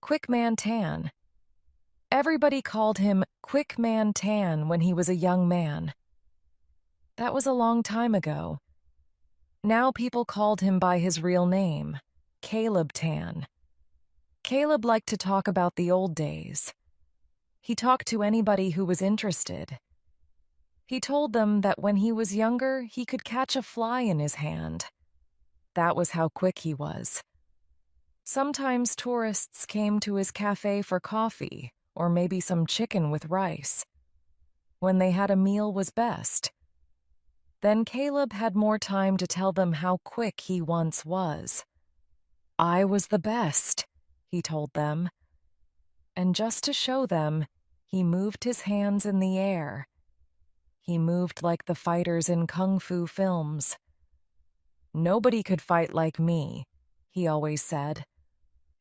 Quick Man Tan. Everybody called him Quick Man Tan when he was a young man. That was a long time ago. Now people called him by his real name, Caleb Tan. Caleb liked to talk about the old days. He talked to anybody who was interested. He told them that when he was younger, he could catch a fly in his hand. That was how quick he was. Sometimes tourists came to his cafe for coffee or maybe some chicken with rice. When they had a meal was best. Then Caleb had more time to tell them how quick he once was. I was the best, he told them. And just to show them, he moved his hands in the air. He moved like the fighters in kung fu films. Nobody could fight like me, he always said.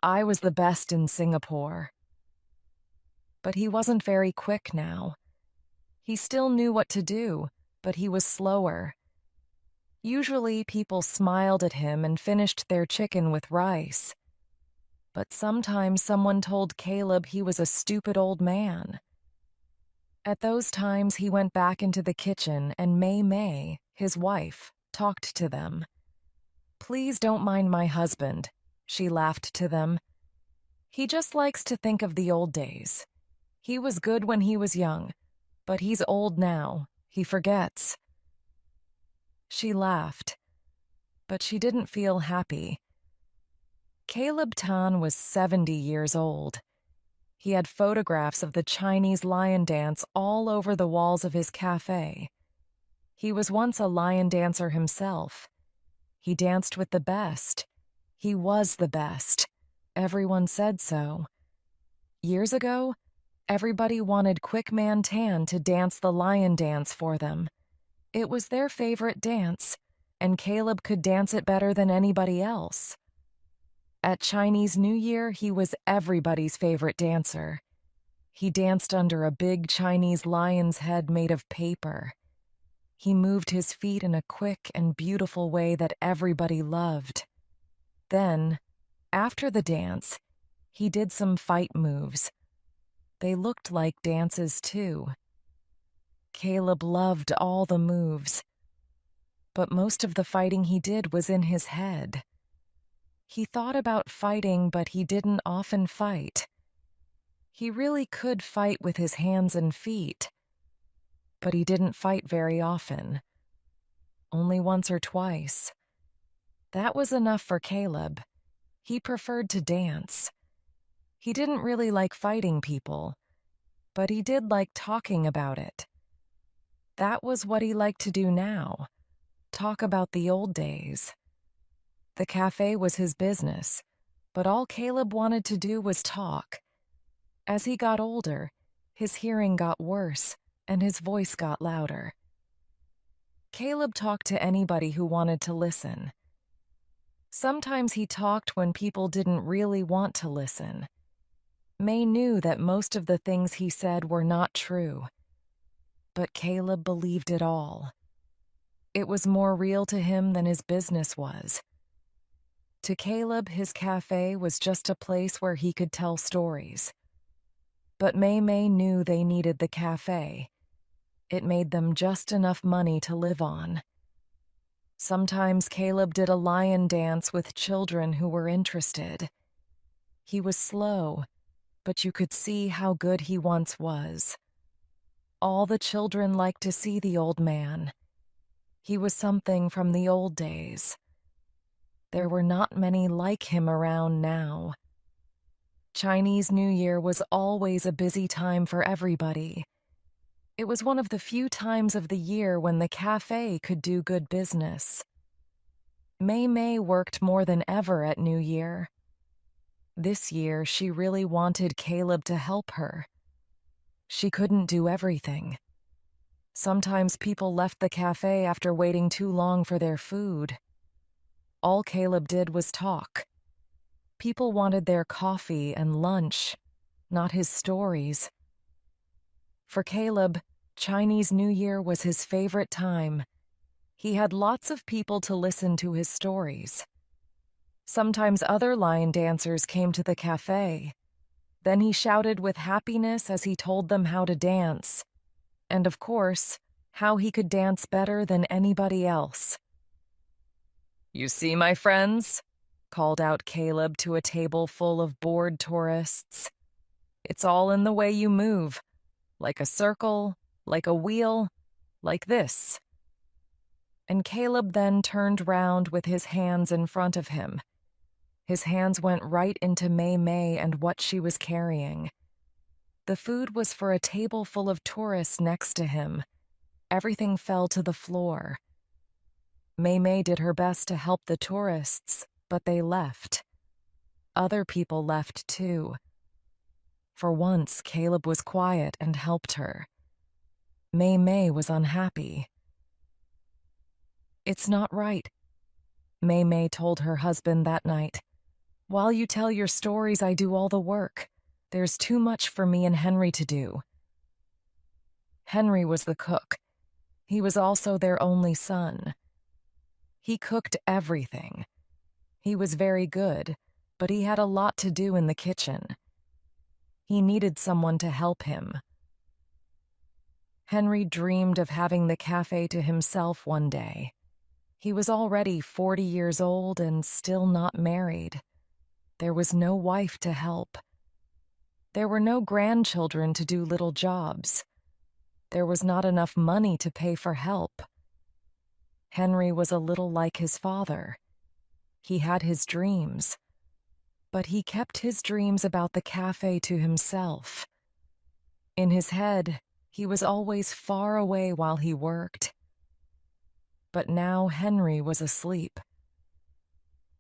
I was the best in Singapore. But he wasn't very quick now. He still knew what to do, but he was slower. Usually people smiled at him and finished their chicken with rice. But sometimes someone told Caleb he was a stupid old man. At those times he went back into the kitchen and May, his wife, talked to them. Please don't mind my husband, she laughed to them. He just likes to think of the old days. He was good when he was young, but he's old now. He forgets. She laughed, but she didn't feel happy. Caleb Tan was 70 years old. He had photographs of the Chinese lion dance all over the walls of his cafe. He was once a lion dancer himself. He danced with the best. He was the best. Everyone said so. Years ago, everybody wanted Quick Man Tan to dance the lion dance for them. It was their favorite dance, and Caleb could dance it better than anybody else. At Chinese New Year, he was everybody's favorite dancer. He danced under a big Chinese lion's head made of paper. He moved his feet in a quick and beautiful way that everybody loved. Then, after the dance, he did some fight moves. They looked like dances too. Caleb loved all the moves, but most of the fighting he did was in his head. He thought about fighting, but he didn't often fight. He really could fight with his hands and feet, but he didn't fight very often. Only once or twice. That was enough for Caleb. He preferred to dance. He didn't really like fighting people, but he did like talking about it. That was what he liked to do now, talk about the old days. The cafe was his business, but all Caleb wanted to do was talk. As he got older, his hearing got worse and his voice got louder. Caleb talked to anybody who wanted to listen. Sometimes he talked when people didn't really want to listen. May knew that most of the things he said were not true, but Caleb believed it all. It was more real to him than his business was. To Caleb, his cafe was just a place where he could tell stories. But May knew they needed the cafe. It made them just enough money to live on. Sometimes Caleb did a lion dance with children who were interested. He was slow, but you could see how good he once was. All the children liked to see the old man. He was something from the old days. There were not many like him around now. Chinese New Year was always a busy time for everybody. It was one of the few times of the year when the cafe could do good business. May worked more than ever at New Year. This year, she really wanted Caleb to help her. She couldn't do everything. Sometimes people left the cafe after waiting too long for their food. All Caleb did was talk. People wanted their coffee and lunch, not his stories. For Caleb, Chinese New Year was his favorite time. He had lots of people to listen to his stories. Sometimes other lion dancers came to the cafe. Then he shouted with happiness as he told them how to dance, and of course, how he could dance better than anybody else. "You see, my friends?" called out Caleb to a table full of bored tourists. "It's all in the way you move, like a circle, like a wheel, like this." And Caleb then turned round with his hands in front of him. His hands went right into Mei Mei and what she was carrying. The food was for a table full of tourists next to him. Everything fell to the floor. Mei Mei did her best to help the tourists, but they left. Other people left too. For once, Caleb was quiet and helped her. Mei Mei was unhappy. "It's not right," Mei Mei told her husband that night. "While you tell your stories, I do all the work. There's too much for me and Henry to do." Henry was the cook. He was also their only son. He cooked everything. He was very good, but he had a lot to do in the kitchen. He needed someone to help him. Henry dreamed of having the cafe to himself one day. He was already 40 years old and still not married. There was no wife to help. There were no grandchildren to do little jobs. There was not enough money to pay for help. Henry was a little like his father. He had his dreams, but he kept his dreams about the cafe to himself. In his head, he was always far away while he worked. But now Henry was asleep.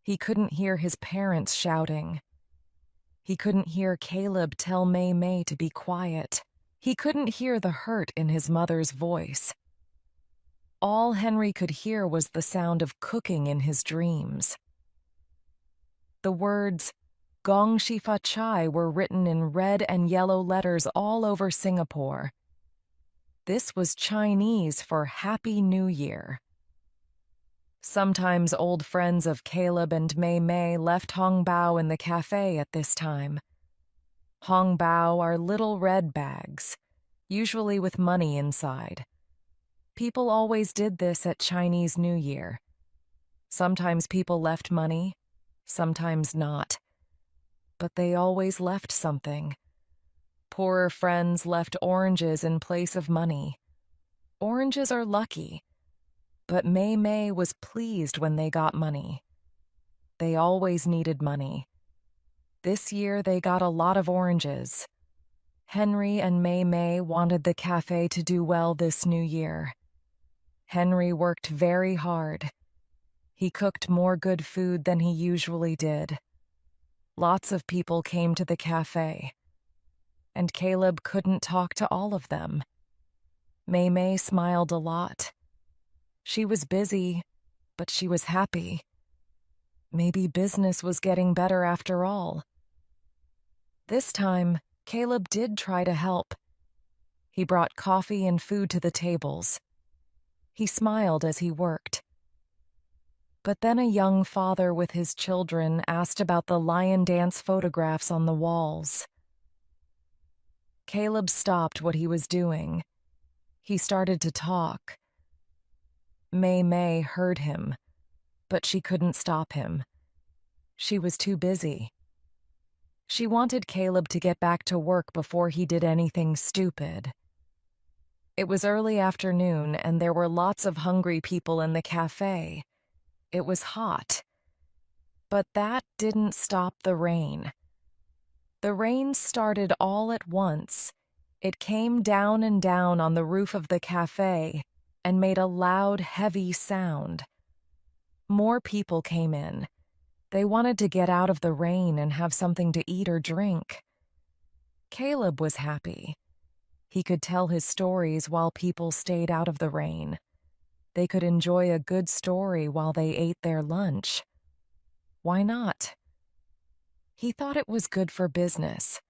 He couldn't hear his parents shouting. He couldn't hear Caleb tell Mei Mei to be quiet. He couldn't hear the hurt in his mother's voice. All Henry could hear was the sound of cooking in his dreams. The words Gong Shifa Chai were written in red and yellow letters all over Singapore. This was Chinese for Happy New Year. Sometimes old friends of Caleb and Mei Mei left Hong Bao in the cafe at this time. Hong Bao are little red bags, usually with money inside. People always did this at Chinese New Year. Sometimes people left money, sometimes not. But they always left something. Poorer friends left oranges in place of money. Oranges are lucky. But Mei Mei was pleased when they got money. They always needed money. This year they got a lot of oranges. Henry and Mei Mei wanted the cafe to do well this new year. Henry worked very hard. He cooked more good food than he usually did. Lots of people came to the cafe. And Caleb couldn't talk to all of them. Mei Mei smiled a lot. She was busy, but she was happy. Maybe business was getting better after all. This time, Caleb did try to help. He brought coffee and food to the tables. He smiled as he worked. But then a young father with his children asked about the lion dance photographs on the walls. Caleb stopped what he was doing. He started to talk. Mei Mei heard him, but she couldn't stop him. She was too busy. She wanted Caleb to get back to work before he did anything stupid. It was early afternoon, and there were lots of hungry people in the cafe. It was hot. But that didn't stop the rain. The rain started all at once. It came down and down on the roof of the cafe and made a loud, heavy sound. More people came in. They wanted to get out of the rain and have something to eat or drink. Caleb was happy. He could tell his stories while people stayed out of the rain. They could enjoy a good story while they ate their lunch. Why not? He thought it was good for business.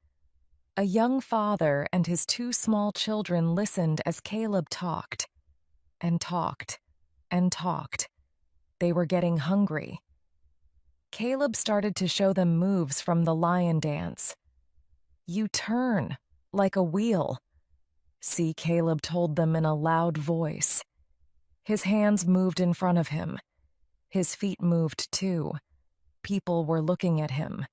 A young father and his two small children listened as Caleb talked. And talked, and talked. They were getting hungry. Caleb started to show them moves from the lion dance. You turn, like a wheel. See, Caleb told them in a loud voice. His hands moved in front of him. His feet moved too. People were looking at him.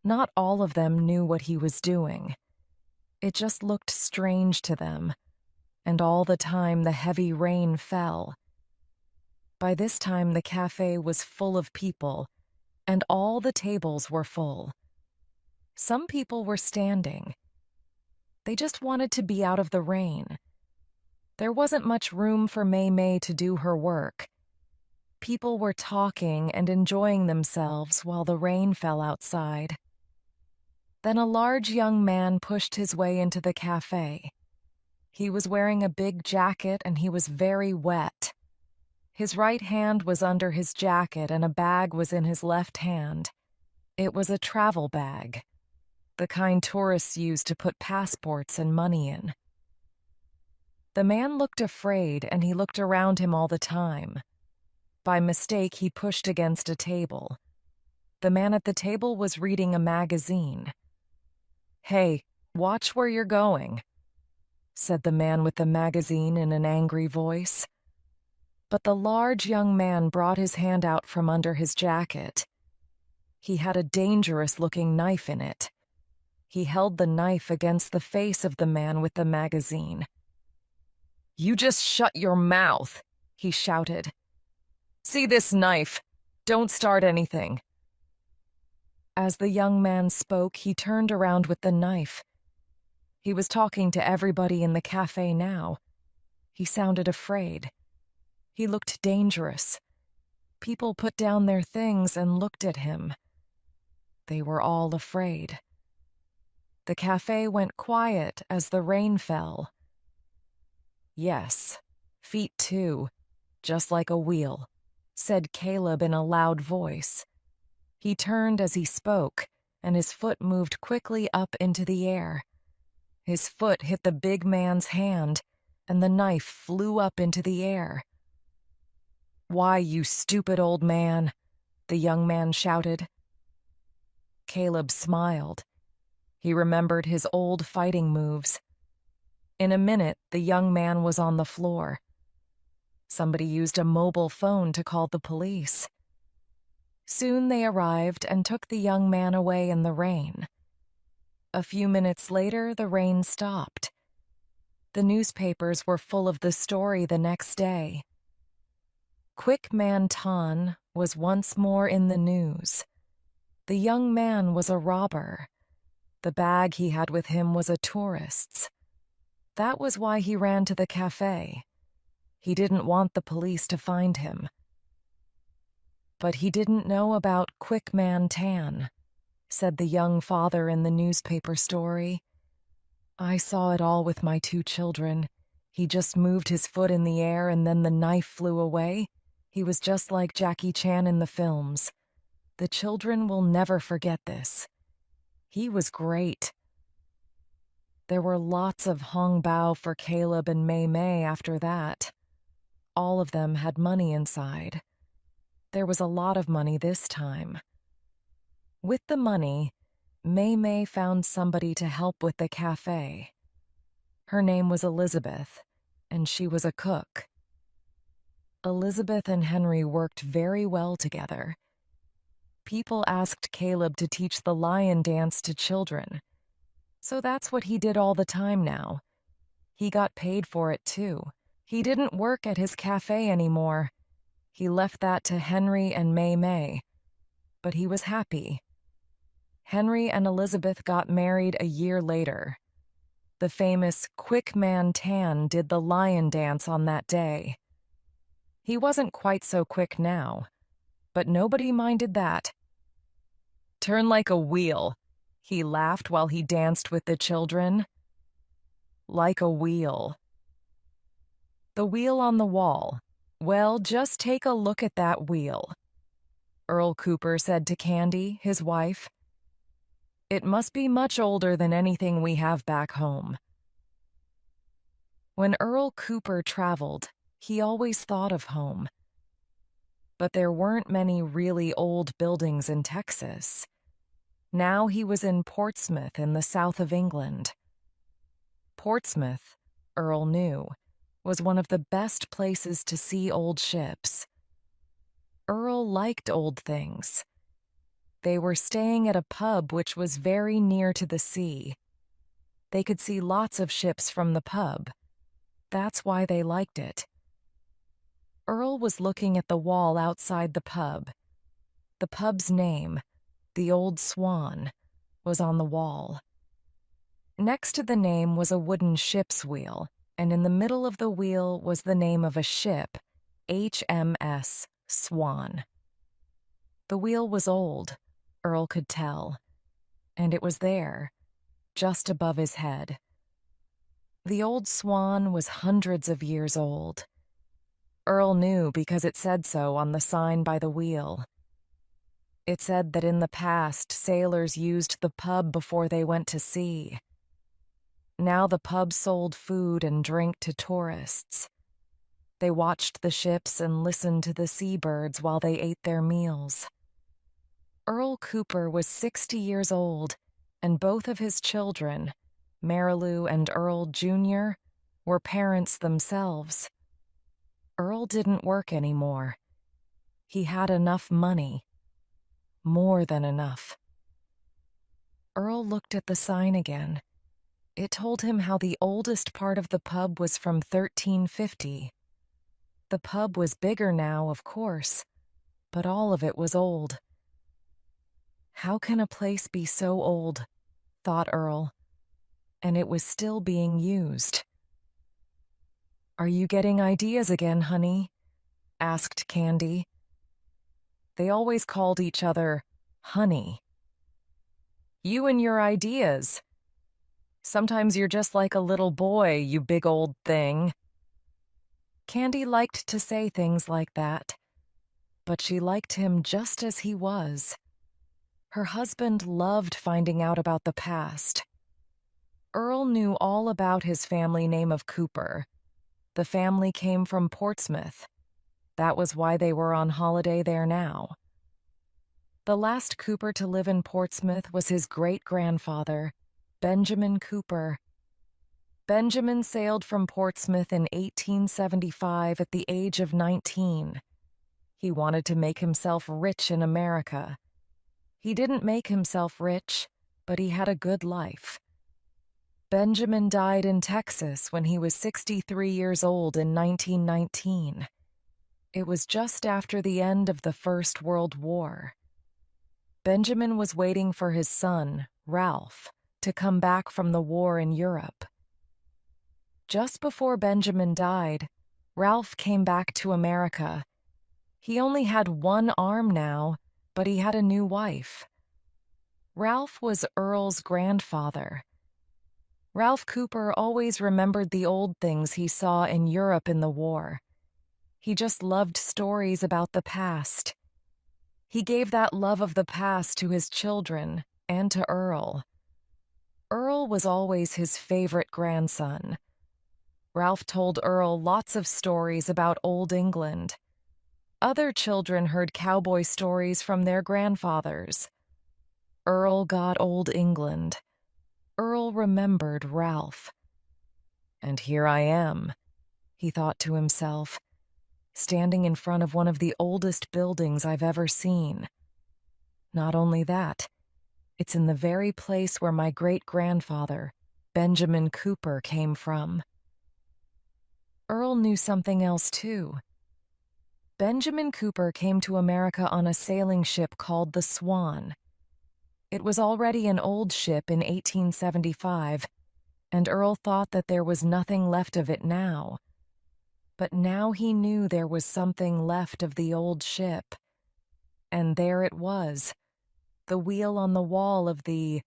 Not all of them knew what he was doing. It just looked strange to them, and all the time the heavy rain fell. By this time the cafe was full of people, and all the tables were full. Some people were standing. They just wanted to be out of the rain. There wasn't much room for Mei Mei to do her work. People were talking and enjoying themselves while the rain fell outside. Then a large young man pushed his way into the cafe. He was wearing a big jacket and he was very wet. His right hand was under his jacket and a bag was in his left hand. It was a travel bag, the kind tourists use to put passports and money in. The man looked afraid and he looked around him all the time. By mistake, he pushed against a table. The man at the table was reading a magazine. "Hey, watch where you're going," said the man with the magazine in an angry voice. But the large young man brought his hand out from under his jacket. He had a dangerous-looking knife in it. He held the knife against the face of the man with the magazine. "You just shut your mouth," he shouted. "See this knife? Don't start anything." As the young man spoke, he turned around with the knife. He was talking to everybody in the cafe now. He sounded afraid. He looked dangerous. People put down their things and looked at him. They were all afraid. The cafe went quiet as the rain fell. "Yes, feet too, just like a wheel," said Caleb in a loud voice. He turned as he spoke, and his foot moved quickly up into the air. His foot hit the big man's hand, and the knife flew up into the air. "Why, you stupid old man," the young man shouted. Caleb smiled. He remembered his old fighting moves. In a minute, the young man was on the floor. Somebody used a mobile phone to call the police. Soon they arrived and took the young man away in the rain. A few minutes later, the rain stopped. The newspapers were full of the story the next day. Quick Man Tan was once more in the news. The young man was a robber. The bag he had with him was a tourist's. That was why he ran to the cafe. He didn't want the police to find him. But he didn't know about Quick Man Tan, said the young father in the newspaper story. "I saw it all with my 2 children. He just moved his foot in the air and then the knife flew away. He was just like Jackie Chan in the films. The children will never forget this. He was great." There were lots of hong bao for Caleb and Mei Mei after that. All of them had money inside. There was a lot of money this time. With the money, Mei Mei found somebody to help with the cafe. Her name was Elizabeth, and she was a cook. Elizabeth and Henry worked very well together. People asked Caleb to teach the lion dance to children. So that's what he did all the time now. He got paid for it too. He didn't work at his cafe anymore. He left that to Henry and Mei Mei. But he was happy. Henry and Elizabeth got married a year later. The famous Quick Man Tan did the lion dance on that day. He wasn't quite so quick now, but nobody minded that. "Turn like a wheel," he laughed while he danced with the children. Like a wheel. The wheel on the wall. "Well, just take a look at that wheel," Earl Cooper said to Candy, his wife. "It must be much older than anything we have back home." When Earl Cooper traveled, he always thought of home. But there weren't many really old buildings in Texas. Now he was in Portsmouth in the south of England. Portsmouth, Earl knew, was one of the best places to see old ships. Earl liked old things. They were staying at a pub which was very near to the sea. They could see lots of ships from the pub. That's why they liked it. Earl was looking at the wall outside the pub. The pub's name, the Old Swan, was on the wall. Next to the name was a wooden ship's wheel, and in the middle of the wheel was the name of a ship, HMS Swan. The wheel was old, Earl could tell, and it was there, just above his head. The Old Swan was hundreds of years old. Earl knew because it said so on the sign by the wheel. It said that in the past, sailors used the pub before they went to sea. Now the pub sold food and drink to tourists. They watched the ships and listened to the seabirds while they ate their meals. Earl Cooper was 60 years old, and both of his children, Marilou and Earl Jr., were parents themselves. Earl didn't work anymore. He had enough money. More than enough. Earl looked at the sign again. It told him how the oldest part of the pub was from 1350. The pub was bigger now, of course, but all of it was old. How can a place be so old, thought Earl, and it was still being used? Are you getting ideas again, honey? Asked Candy. They always called each other honey. You and your ideas. Sometimes you're just like a little boy, you big old thing. Candy liked to say things like that, but she liked him just as he was. Her husband loved finding out about the past. Earl knew all about his family name of Cooper. The family came from Portsmouth. That was why they were on holiday there now. The last Cooper to live in Portsmouth was his great-grandfather, Benjamin Cooper. Benjamin sailed from Portsmouth in 1875 at the age of 19. He wanted to make himself rich in America. He didn't make himself rich, but he had a good life. Benjamin died in Texas when he was 63 years old in 1919. It was just after the end of the First World War. Benjamin was waiting for his son, Ralph, to come back from the war in Europe. Just before Benjamin died, Ralph came back to America. He only had one arm now, but he had a new wife. Ralph was Earl's grandfather. Ralph Cooper always remembered the old things he saw in Europe in the war. He just loved stories about the past. He gave that love of the past to his children and to Earl. Earl was always his favorite grandson. Ralph told Earl lots of stories about Old England. Other children heard cowboy stories from their grandfathers. Earl got Old England. Earl remembered Ralph. And here I am, he thought to himself, standing in front of one of the oldest buildings I've ever seen. Not only that, it's in the very place where my great-grandfather, Benjamin Cooper, came from. Earl knew something else, too. Benjamin Cooper came to America on a sailing ship called the Swan. It was already an old ship in 1875, and Earl thought that there was nothing left of it now. But now he knew there was something left of the old ship. And there it was, the wheel on the wall of the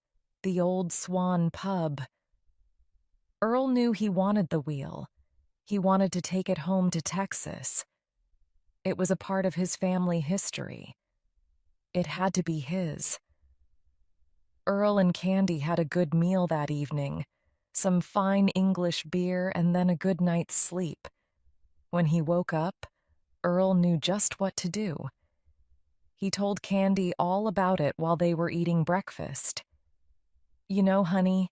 Old Swan pub. Earl knew he wanted the wheel. He wanted to take it home to Texas. It was a part of his family history. It had to be his. Earl and Candy had a good meal that evening, some fine English beer and then a good night's sleep. When he woke up, Earl knew just what to do. He told Candy all about it while they were eating breakfast. "You know, honey,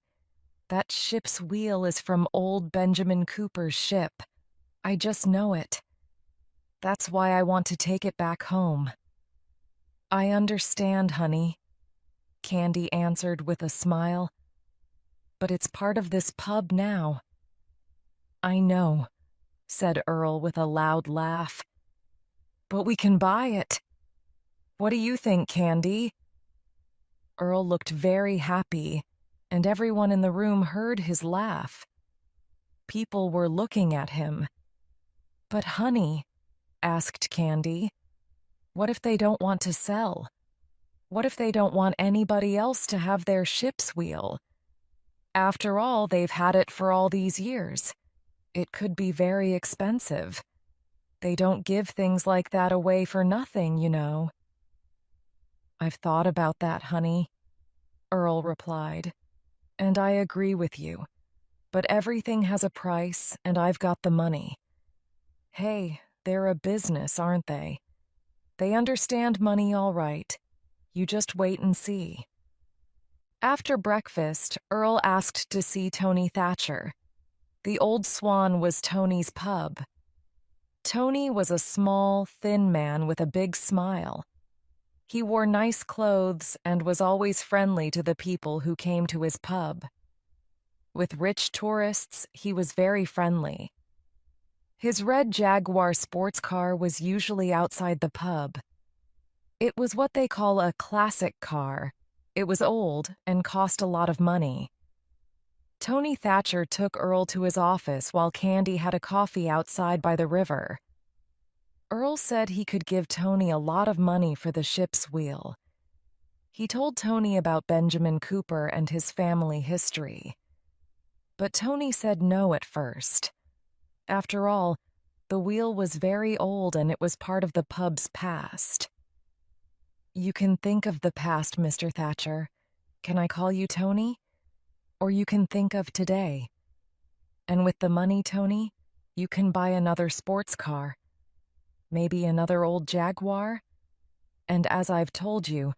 that ship's wheel is from old Benjamin Cooper's ship. I just know it. That's why I want to take it back home." "I understand, honey," Candy answered with a smile. "But it's part of this pub now." "I know," said Earl with a loud laugh. "But we can buy it. What do you think, Candy?" Earl looked very happy, and everyone in the room heard his laugh. People were looking at him. "But honey," asked Candy, "what if they don't want to sell? What if they don't want anybody else to have their ship's wheel? After all, they've had it for all these years. It could be very expensive. They don't give things like that away for nothing, you know." "I've thought about that, honey," Earl replied, "and I agree with you. But everything has a price, and I've got the money. Hey, they're a business, aren't they? They understand money all right. You just wait and see." After breakfast, Earl asked to see Tony Thatcher. The Old Swan was Tony's pub. Tony was a small, thin man with a big smile. He wore nice clothes and was always friendly to the people who came to his pub. With rich tourists, he was very friendly. His red Jaguar sports car was usually outside the pub. It was what they call a classic car. It was old and cost a lot of money. Tony Thatcher took Earl to his office while Candy had a coffee outside by the river. Earl said he could give Tony a lot of money for the ship's wheel. He told Tony about Benjamin Cooper and his family history. But Tony said no at first. After all, the wheel was very old and it was part of the pub's past. "You can think of the past, Mr. Thatcher. Can I call you Tony? Or you can think of today. And with the money, Tony, you can buy another sports car. Maybe another old Jaguar. And as I've told you,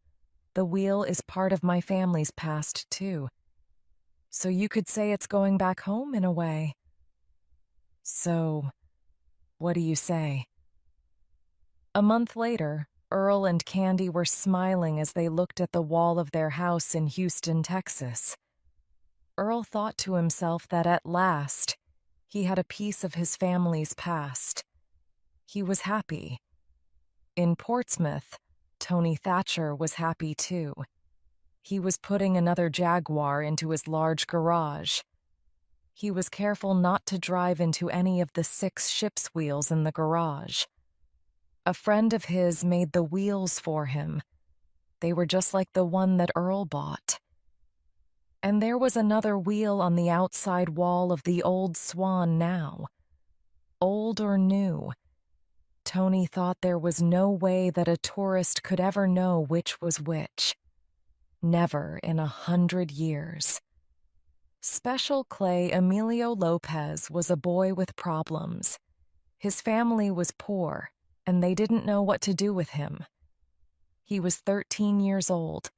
the wheel is part of my family's past, too. So you could say it's going back home in a way. So, what do you say?" A month later, Earl and Candy were smiling as they looked at the wall of their house in Houston, Texas. Earl thought to himself that at last he had a piece of his family's past. He was happy. In Portsmouth, Tony Thatcher was happy too. He was putting another Jaguar into his large garage. He was careful not to drive into any of the 6 ship's wheels in the garage. A friend of his made the wheels for him. They were just like the one that Earl bought. And there was another wheel on the outside wall of the Old Swan now. Old or new, Tony thought there was no way that a tourist could ever know which was which. Never in 100 years. Special Clay Emilio Lopez was a boy with problems. His family was poor, and they didn't know what to do with him. He was 13 years old,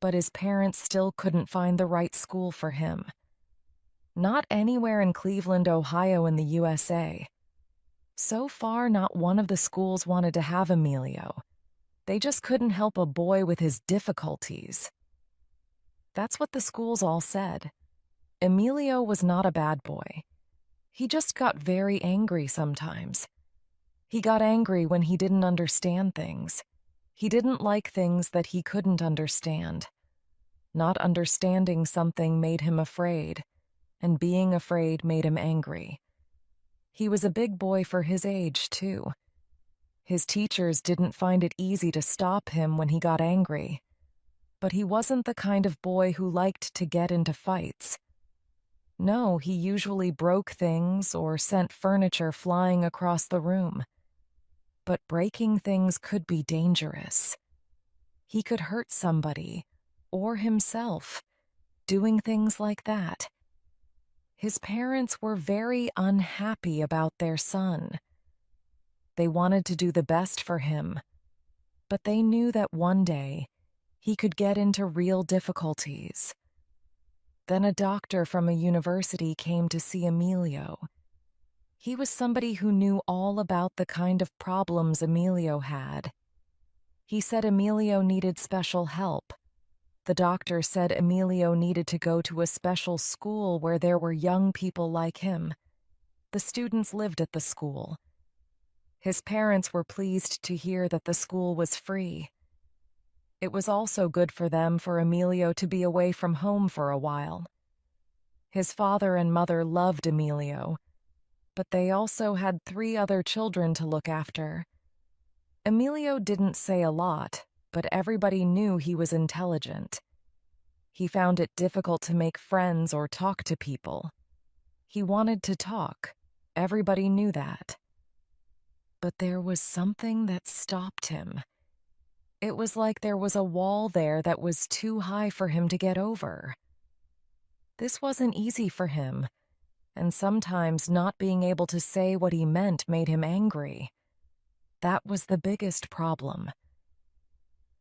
but his parents still couldn't find the right school for him. Not anywhere in Cleveland, Ohio in the USA. So far, not one of the schools wanted to have Emilio. They just couldn't help a boy with his difficulties. That's what the schools all said. Emilio was not a bad boy. He just got very angry sometimes. He got angry when he didn't understand things. He didn't like things that he couldn't understand. Not understanding something made him afraid, and being afraid made him angry. He was a big boy for his age, too. His teachers didn't find it easy to stop him when he got angry. But he wasn't the kind of boy who liked to get into fights. No, he usually broke things or sent furniture flying across the room. But breaking things could be dangerous. He could hurt somebody, or himself, doing things like that. His parents were very unhappy about their son. They wanted to do the best for him, but they knew that one day he could get into real difficulties. Then a doctor from a university came to see Emilio. He was somebody who knew all about the kind of problems Emilio had. He said Emilio needed special help. The doctor said Emilio needed to go to a special school where there were young people like him. The students lived at the school. His parents were pleased to hear that the school was free. It was also good for them for Emilio to be away from home for a while. His father and mother loved Emilio, but they also had 3 other children to look after. Emilio didn't say a lot, but everybody knew he was intelligent. He found it difficult to make friends or talk to people. He wanted to talk. Everybody knew that. But there was something that stopped him. It was like there was a wall there that was too high for him to get over. This wasn't easy for him, and sometimes not being able to say what he meant made him angry. That was the biggest problem.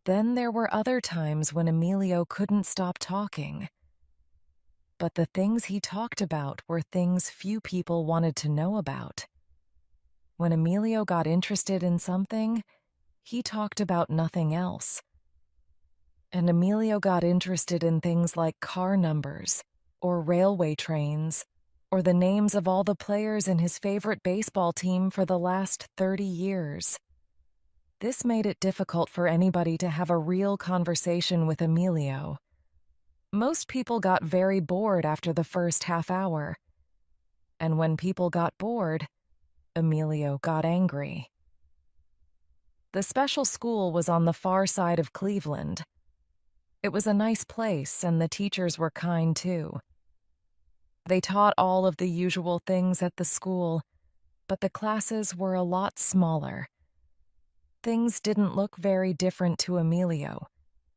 Then there were other times when Emilio couldn't stop talking. But the things he talked about were things few people wanted to know about. When Emilio got interested in something, he talked about nothing else. And Emilio got interested in things like car numbers, or railway trains, or the names of all the players in his favorite baseball team for the last 30 years. This made it difficult for anybody to have a real conversation with Emilio. Most people got very bored after the first half hour. And when people got bored, Emilio got angry. The special school was on the far side of Cleveland. It was a nice place, and the teachers were kind too. They taught all of the usual things at the school, but the classes were a lot smaller. Things didn't look very different to Emilio,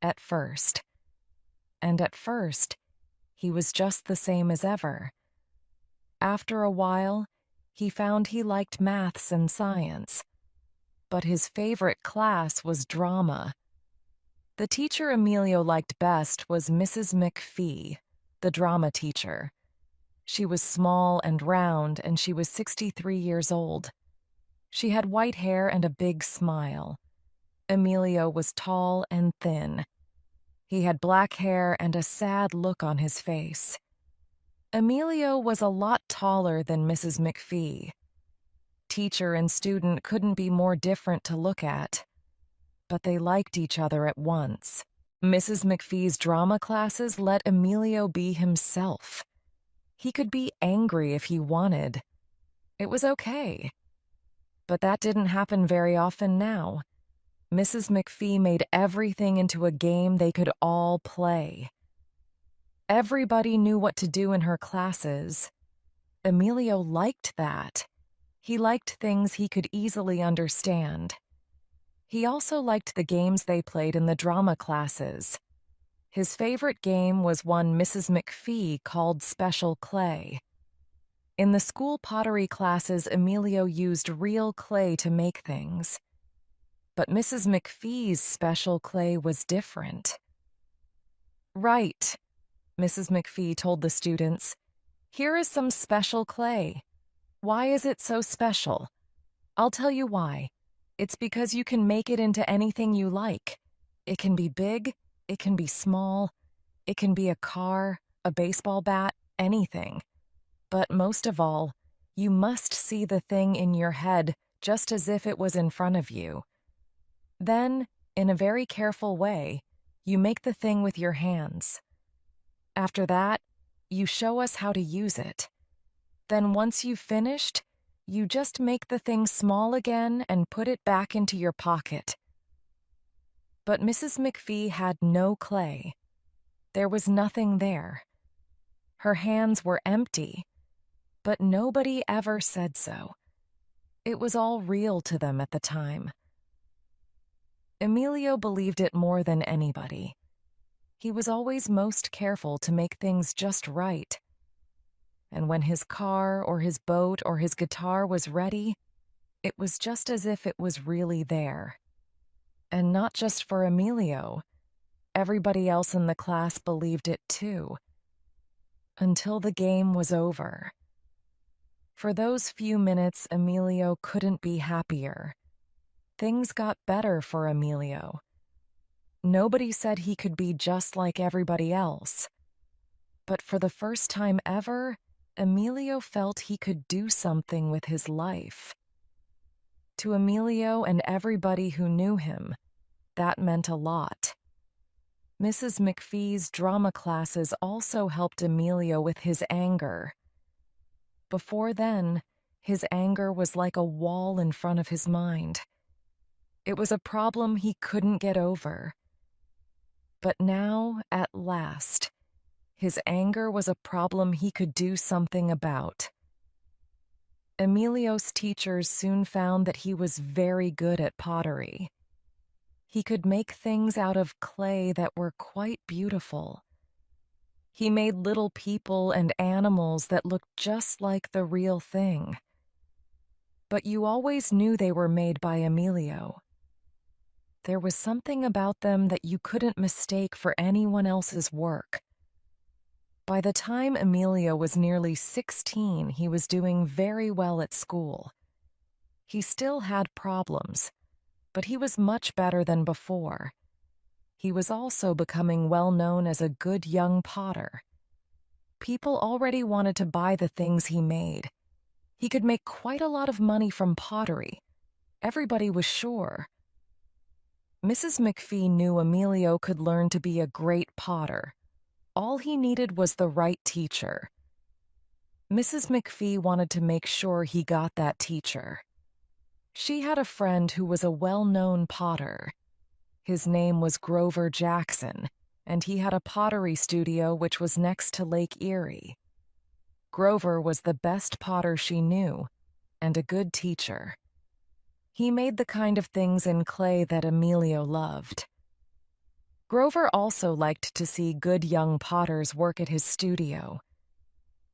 at first. And at first, he was just the same as ever. After a while, he found he liked maths and science, but his favorite class was drama. The teacher Emilio liked best was Mrs. McPhee, the drama teacher. She was small and round, and she was 63 years old. She had white hair and a big smile. Emilio was tall and thin. He had black hair and a sad look on his face. Emilio was a lot taller than Mrs. McPhee. Teacher and student couldn't be more different to look at, but they liked each other at once. Mrs. McPhee's drama classes let Emilio be himself. He could be angry if he wanted. It was okay. But that didn't happen very often now. Mrs. McPhee made everything into a game they could all play. Everybody knew what to do in her classes. Emilio liked that. He liked things he could easily understand. He also liked the games they played in the drama classes. His favorite game was one Mrs. McPhee called Special Clay. In the school pottery classes, Emilio used real clay to make things. But Mrs. McPhee's special clay was different. "Right," Mrs. McPhee told the students. "Here is some special clay. Why is it so special? I'll tell you why. It's because you can make it into anything you like. It can be big, it can be small, it can be a car, a baseball bat, anything. But most of all, you must see the thing in your head just as if it was in front of you. Then, in a very careful way, you make the thing with your hands. After that, you show us how to use it. Then once you've finished, you just make the thing small again and put it back into your pocket." But Mrs. McPhee had no clay. There was nothing there. Her hands were empty, but nobody ever said so. It was all real to them at the time. Emilio believed it more than anybody. He was always most careful to make things just right. And when his car or his boat or his guitar was ready, it was just as if it was really there. And not just for Emilio, everybody else in the class believed it too, until the game was over. For those few minutes, Emilio couldn't be happier. Things got better for Emilio. Nobody said he could be just like everybody else. But for the first time ever, Emilio felt he could do something with his life. To Emilio and everybody who knew him, that meant a lot. Mrs. McPhee's drama classes also helped Emilio with his anger. Before then, his anger was like a wall in front of his mind. It was a problem he couldn't get over. But now, at last, his anger was a problem he could do something about. Emilio's teachers soon found that he was very good at pottery. He could make things out of clay that were quite beautiful. He made little people and animals that looked just like the real thing. But you always knew they were made by Emilio. There was something about them that you couldn't mistake for anyone else's work. By the time Emilio was nearly 16, he was doing very well at school. He still had problems, but he was much better than before. He was also becoming well known as a good young potter. People already wanted to buy the things he made. He could make quite a lot of money from pottery. Everybody was sure. Mrs. McPhee knew Emilio could learn to be a great potter. All he needed was the right teacher. Mrs. McPhee wanted to make sure he got that teacher. She had a friend who was a well-known potter. His name was Grover Jackson, and he had a pottery studio which was next to Lake Erie. Grover was the best potter she knew, and a good teacher. He made the kind of things in clay that Emilio loved. Grover also liked to see good young potters work at his studio.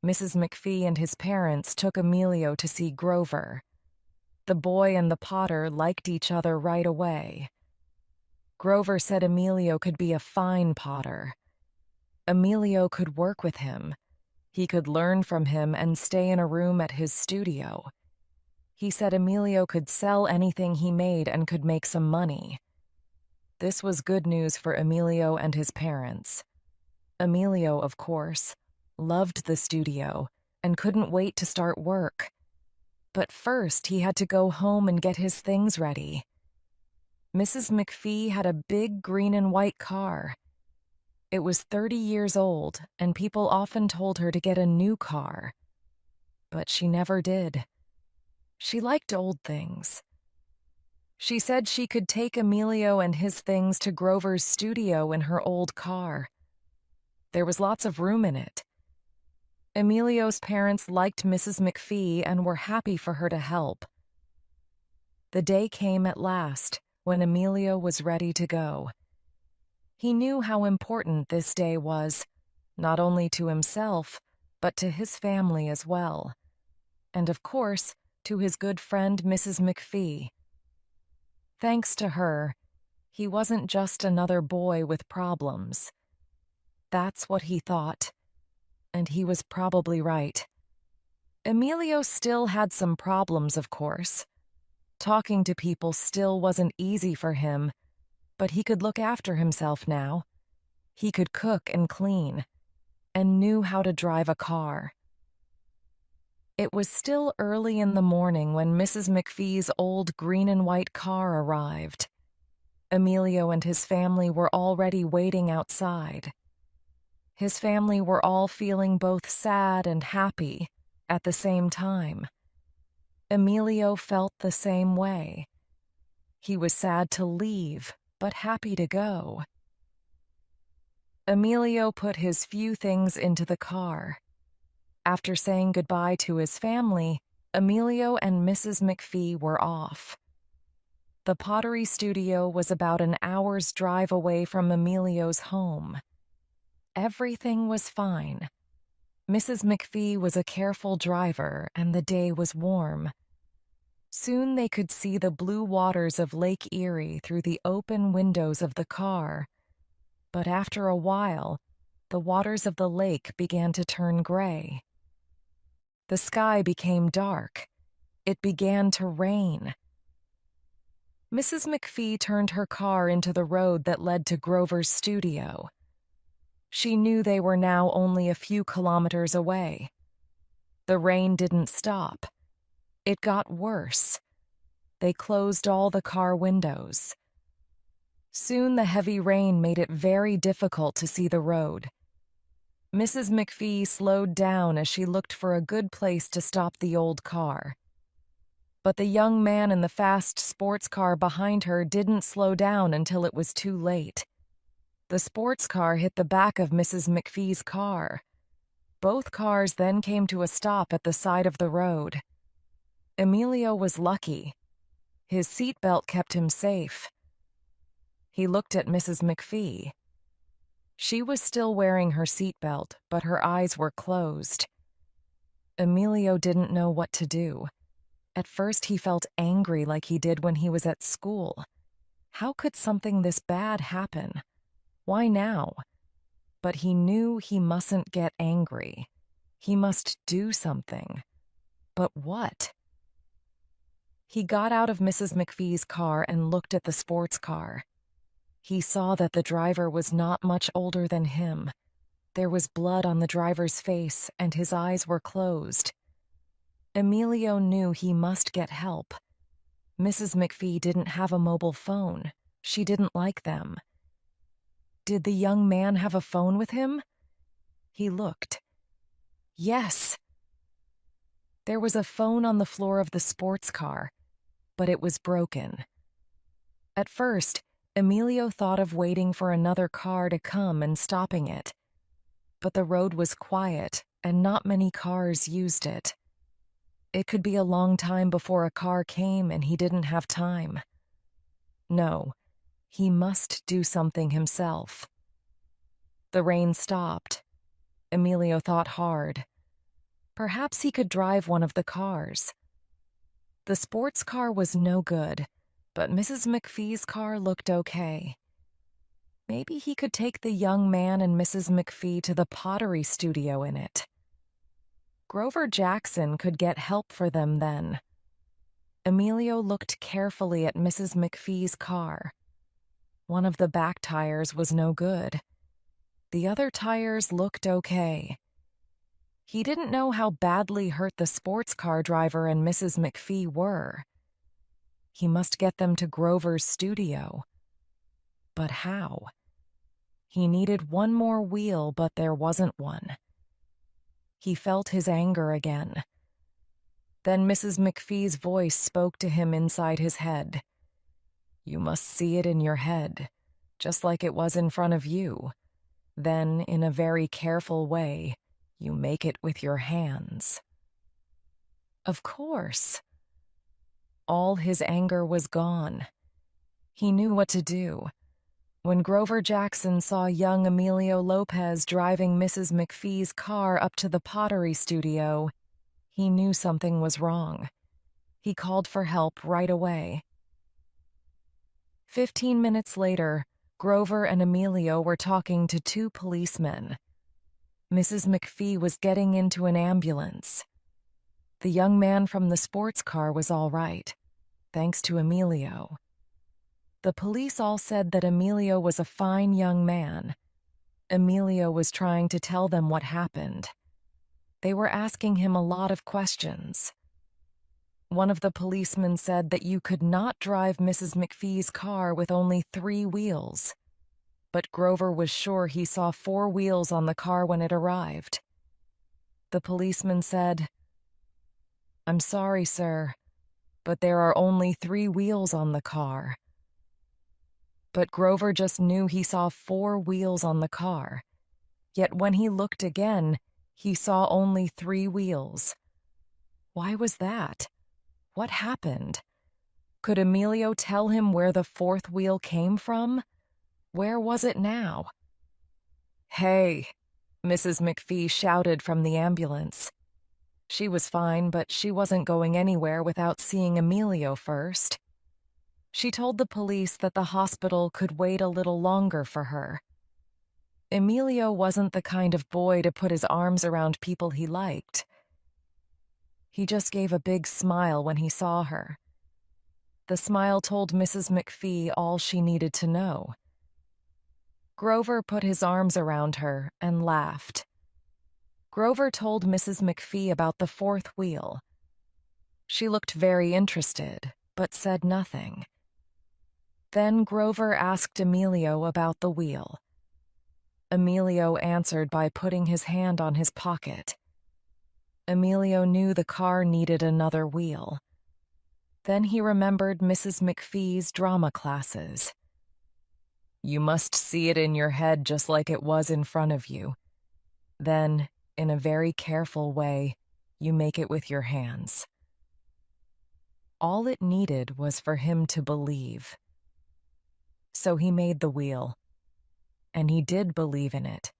Mrs. McPhee and his parents took Emilio to see Grover. The boy and the potter liked each other right away. Grover said Emilio could be a fine potter. Emilio could work with him. He could learn from him and stay in a room at his studio. He said Emilio could sell anything he made and could make some money. This was good news for Emilio and his parents. Emilio, of course, loved the studio and couldn't wait to start work. But first, he had to go home and get his things ready. Mrs. McPhee had a big green and white car. It was 30 years old, and people often told her to get a new car. But she never did. She liked old things. She said she could take Emilio and his things to Grover's studio in her old car. There was lots of room in it. Emilio's parents liked Mrs. McPhee and were happy for her to help. The day came at last when Emilio was ready to go. He knew how important this day was, not only to himself, but to his family as well. And of course, to his good friend Mrs. McPhee. Thanks to her, he wasn't just another boy with problems. That's what he thought, and he was probably right. Emilio still had some problems, of course. Talking to people still wasn't easy for him, but he could look after himself now. He could cook and clean, and knew how to drive a car. It was still early in the morning when Mrs. McPhee's old green and white car arrived. Emilio and his family were already waiting outside. His family were all feeling both sad and happy at the same time. Emilio felt the same way. He was sad to leave, but happy to go. Emilio put his few things into the car. After saying goodbye to his family, Emilio and Mrs. McPhee were off. The pottery studio was about an hour's drive away from Emilio's home. Everything was fine. Mrs. McPhee was a careful driver, and the day was warm. Soon they could see the blue waters of Lake Erie through the open windows of the car. But after a while, the waters of the lake began to turn gray. The sky became dark. It began to rain. Mrs. McPhee turned her car into the road that led to Grover's studio. She knew they were now only a few kilometers away. The rain didn't stop. It got worse. They closed all the car windows. Soon the heavy rain made it very difficult to see the road. Mrs. McPhee slowed down as she looked for a good place to stop the old car. But the young man in the fast sports car behind her didn't slow down until it was too late. The sports car hit the back of Mrs. McPhee's car. Both cars then came to a stop at the side of the road. Emilio was lucky. His seatbelt kept him safe. He looked at Mrs. McPhee. She was still wearing her seatbelt, but her eyes were closed. Emilio didn't know what to do. At first he felt angry like he did when he was at school. How could something this bad happen? Why now? But he knew he mustn't get angry. He must do something. But what? He got out of Mrs. McPhee's car and looked at the sports car. He saw that the driver was not much older than him. There was blood on the driver's face, and his eyes were closed. Emilio knew he must get help. Mrs. McPhee didn't have a mobile phone. She didn't like them. Did the young man have a phone with him? He looked. Yes. There was a phone on the floor of the sports car, but it was broken. At first, Emilio thought of waiting for another car to come and stopping it. But the road was quiet, and not many cars used it. It could be a long time before a car came, and he didn't have time. No, he must do something himself. The rain stopped. Emilio thought hard. Perhaps he could drive one of the cars. The sports car was no good, but Mrs. McPhee's car looked okay. Maybe he could take the young man and Mrs. McPhee to the pottery studio in it. Grover Jackson could get help for them then. Emilio looked carefully at Mrs. McPhee's car. One of the back tires was no good. The other tires looked okay. He didn't know how badly hurt the sports car driver and Mrs. McPhee were. He must get them to Grover's studio. But how? He needed one more wheel, but there wasn't one. He felt his anger again. Then Mrs. McPhee's voice spoke to him inside his head. You must see it in your head, just like it was in front of you. Then, in a very careful way, you make it with your hands. Of course. All his anger was gone. He knew what to do. When Grover Jackson saw young Emilio Lopez driving Mrs. McPhee's car up to the pottery studio, he knew something was wrong. He called for help right away. 15 minutes later, Grover and Emilio were talking to two policemen. Mrs. McPhee was getting into an ambulance. The young man from the sports car was all right, thanks to Emilio. The police all said that Emilio was a fine young man. Emilio was trying to tell them what happened. They were asking him a lot of questions. One of the policemen said that you could not drive Mrs. McPhee's car with only 3 wheels. But Grover was sure he saw 4 wheels on the car when it arrived. The policeman said, I'm sorry, sir, but there are only 3 wheels on the car. But Grover just knew he saw 4 wheels on the car. Yet when he looked again, he saw only 3 wheels. Why was that? What happened? Could Emilio tell him where the 4th wheel came from? Where was it now? Hey, Mrs. McPhee shouted from the ambulance. She was fine, but she wasn't going anywhere without seeing Emilio first. She told the police that the hospital could wait a little longer for her. Emilio wasn't the kind of boy to put his arms around people he liked. He just gave a big smile when he saw her. The smile told Mrs. McPhee all she needed to know. Grover put his arms around her and laughed. Grover told Mrs. McPhee about the fourth wheel. She looked very interested, but said nothing. Then Grover asked Emilio about the wheel. Emilio answered by putting his hand on his pocket. Emilio knew the car needed another wheel. Then he remembered Mrs. McPhee's drama classes. You must see it in your head just like it was in front of you. Then, in a very careful way, you make it with your hands. All it needed was for him to believe. So he made the wheel. And he did believe in it.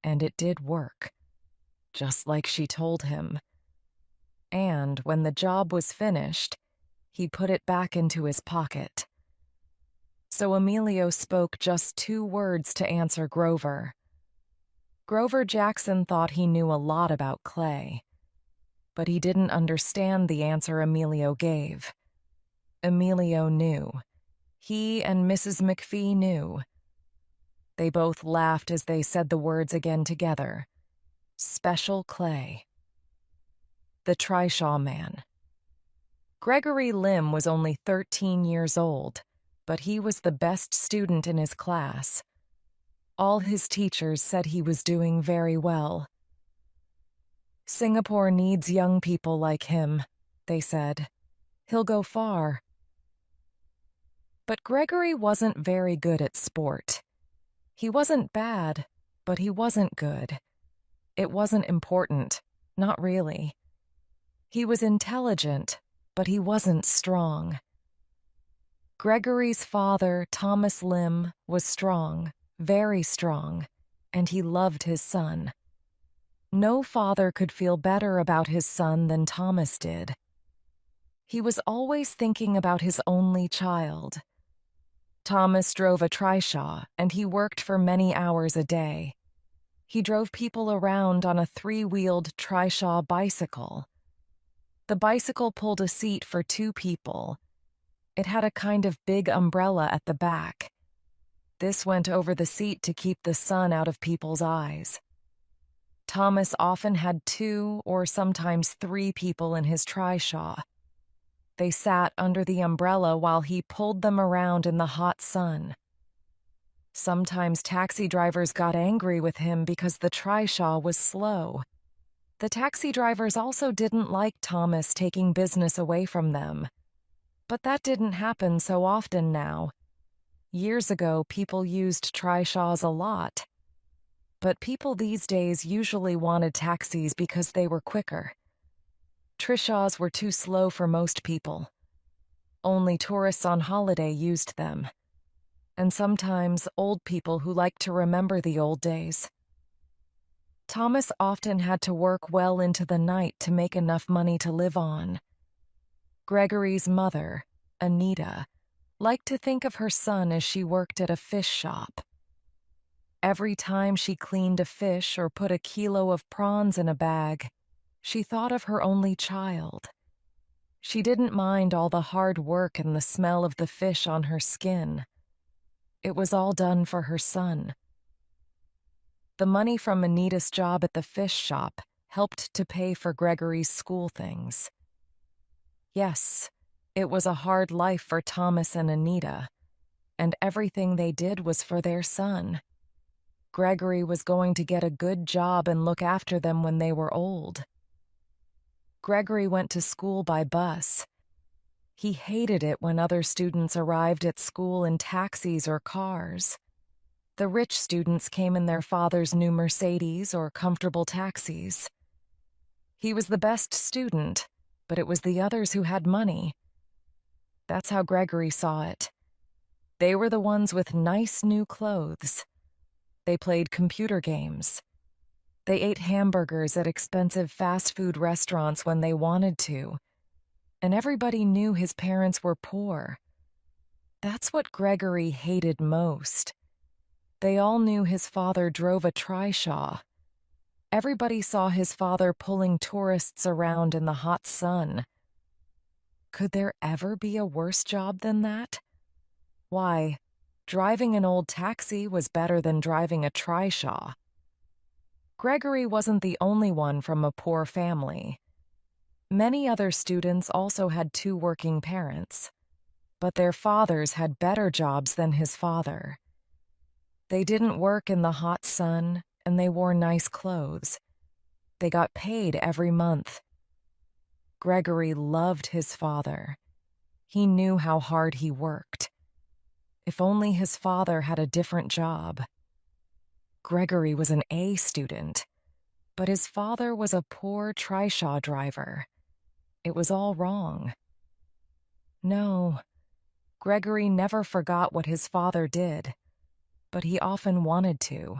And it did work, just like she told him. And when the job was finished, he put it back into his pocket. So Emilio spoke just 2 words to answer Grover. Grover Jackson thought he knew a lot about clay, but he didn't understand the answer Emilio gave. Emilio knew. He and Mrs. McPhee knew. They both laughed as they said the words again together. Special clay. The Trishaw Man. Gregory Lim was only 13 years old, but he was the best student in his class. All his teachers said he was doing very well. Singapore needs young people like him, they said. He'll go far. But Gregory wasn't very good at sport. He wasn't bad, but he wasn't good. It wasn't important, not really. He was intelligent, but he wasn't strong. Gregory's father, Thomas Lim, was strong, very strong, and he loved his son. No father could feel better about his son than Thomas did. He was always thinking about his only child. Thomas drove a trishaw, and he worked for many hours a day. He drove people around on a 3-wheeled trishaw bicycle. The bicycle pulled a seat for 2 people. It had a kind of big umbrella at the back. This went over the seat to keep the sun out of people's eyes. Thomas often had 2 or sometimes 3 people in his trishaw. They sat under the umbrella while he pulled them around in the hot sun. Sometimes taxi drivers got angry with him because the trishaw was slow. The taxi drivers also didn't like Thomas taking business away from them. But that didn't happen so often now. Years ago, people used trishaws a lot. But people these days usually wanted taxis because they were quicker. Trishaws were too slow for most people. Only tourists on holiday used them. And sometimes old people who liked to remember the old days. Thomas often had to work well into the night to make enough money to live on. Gregory's mother, Anita, liked to think of her son as she worked at a fish shop. Every time she cleaned a fish or put a kilo of prawns in a bag, she thought of her only child. She didn't mind all the hard work and the smell of the fish on her skin. It was all done for her son. The money from Anita's job at the fish shop helped to pay for Gregory's school things. Yes, it was a hard life for Thomas and Anita, and everything they did was for their son. Gregory was going to get a good job and look after them when they were old. Gregory went to school by bus. He hated it when other students arrived at school in taxis or cars. The rich students came in their father's new Mercedes or comfortable taxis. He was the best student, but it was the others who had money. That's how Gregory saw it. They were the ones with nice new clothes. They played computer games. They ate hamburgers at expensive fast food restaurants when they wanted to, and everybody knew his parents were poor. That's what Gregory hated most. They all knew his father drove a trishaw. Everybody saw his father pulling tourists around in the hot sun. Could there ever be a worse job than that? Why, driving an old taxi was better than driving a trishaw. Gregory wasn't the only one from a poor family. Many other students also had two working parents, but their fathers had better jobs than his father. They didn't work in the hot sun, and they wore nice clothes. They got paid every month. Gregory loved his father. He knew how hard he worked. If only his father had a different job. Gregory was an A student, but his father was a poor trishaw driver. It was all wrong. No, Gregory never forgot what his father did, but he often wanted to.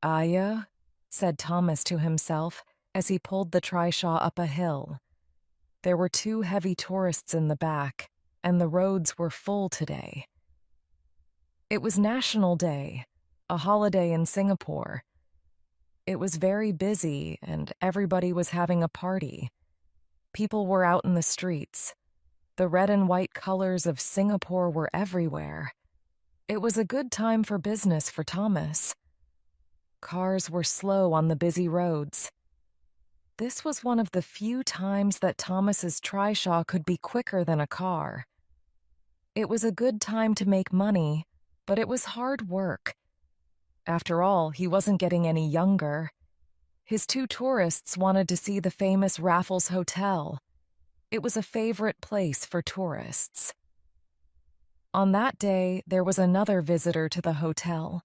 "Aya," said Thomas to himself as he pulled the trishaw up a hill. There were two heavy tourists in the back, and the roads were full today. It was National Day, a holiday in Singapore. It was very busy, and everybody was having a party. People were out in the streets. The red and white colors of Singapore were everywhere. It was a good time for business for Thomas. Cars were slow on the busy roads. This was one of the few times that Thomas's trishaw could be quicker than a car. It was a good time to make money, but it was hard work. After all, he wasn't getting any younger. His two tourists wanted to see the famous Raffles Hotel. It was a favorite place for tourists. On that day, there was another visitor to the hotel,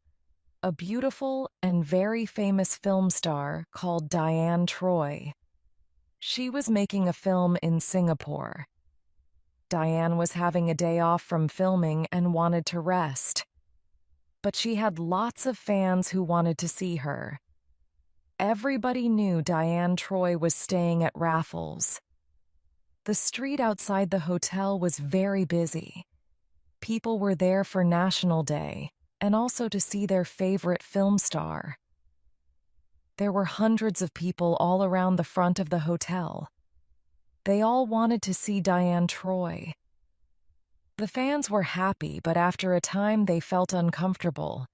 a beautiful and very famous film star called Diane Troy. She was making a film in Singapore. Diane was having a day off from filming and wanted to rest. But she had lots of fans who wanted to see her. Everybody knew Diane Troy was staying at Raffles. The street outside the hotel was very busy. People were there for National Day and also to see their favorite film star. There were hundreds of people all around the front of the hotel. They all wanted to see Diane Troy. The fans were happy, but after a time they felt uncomfortable.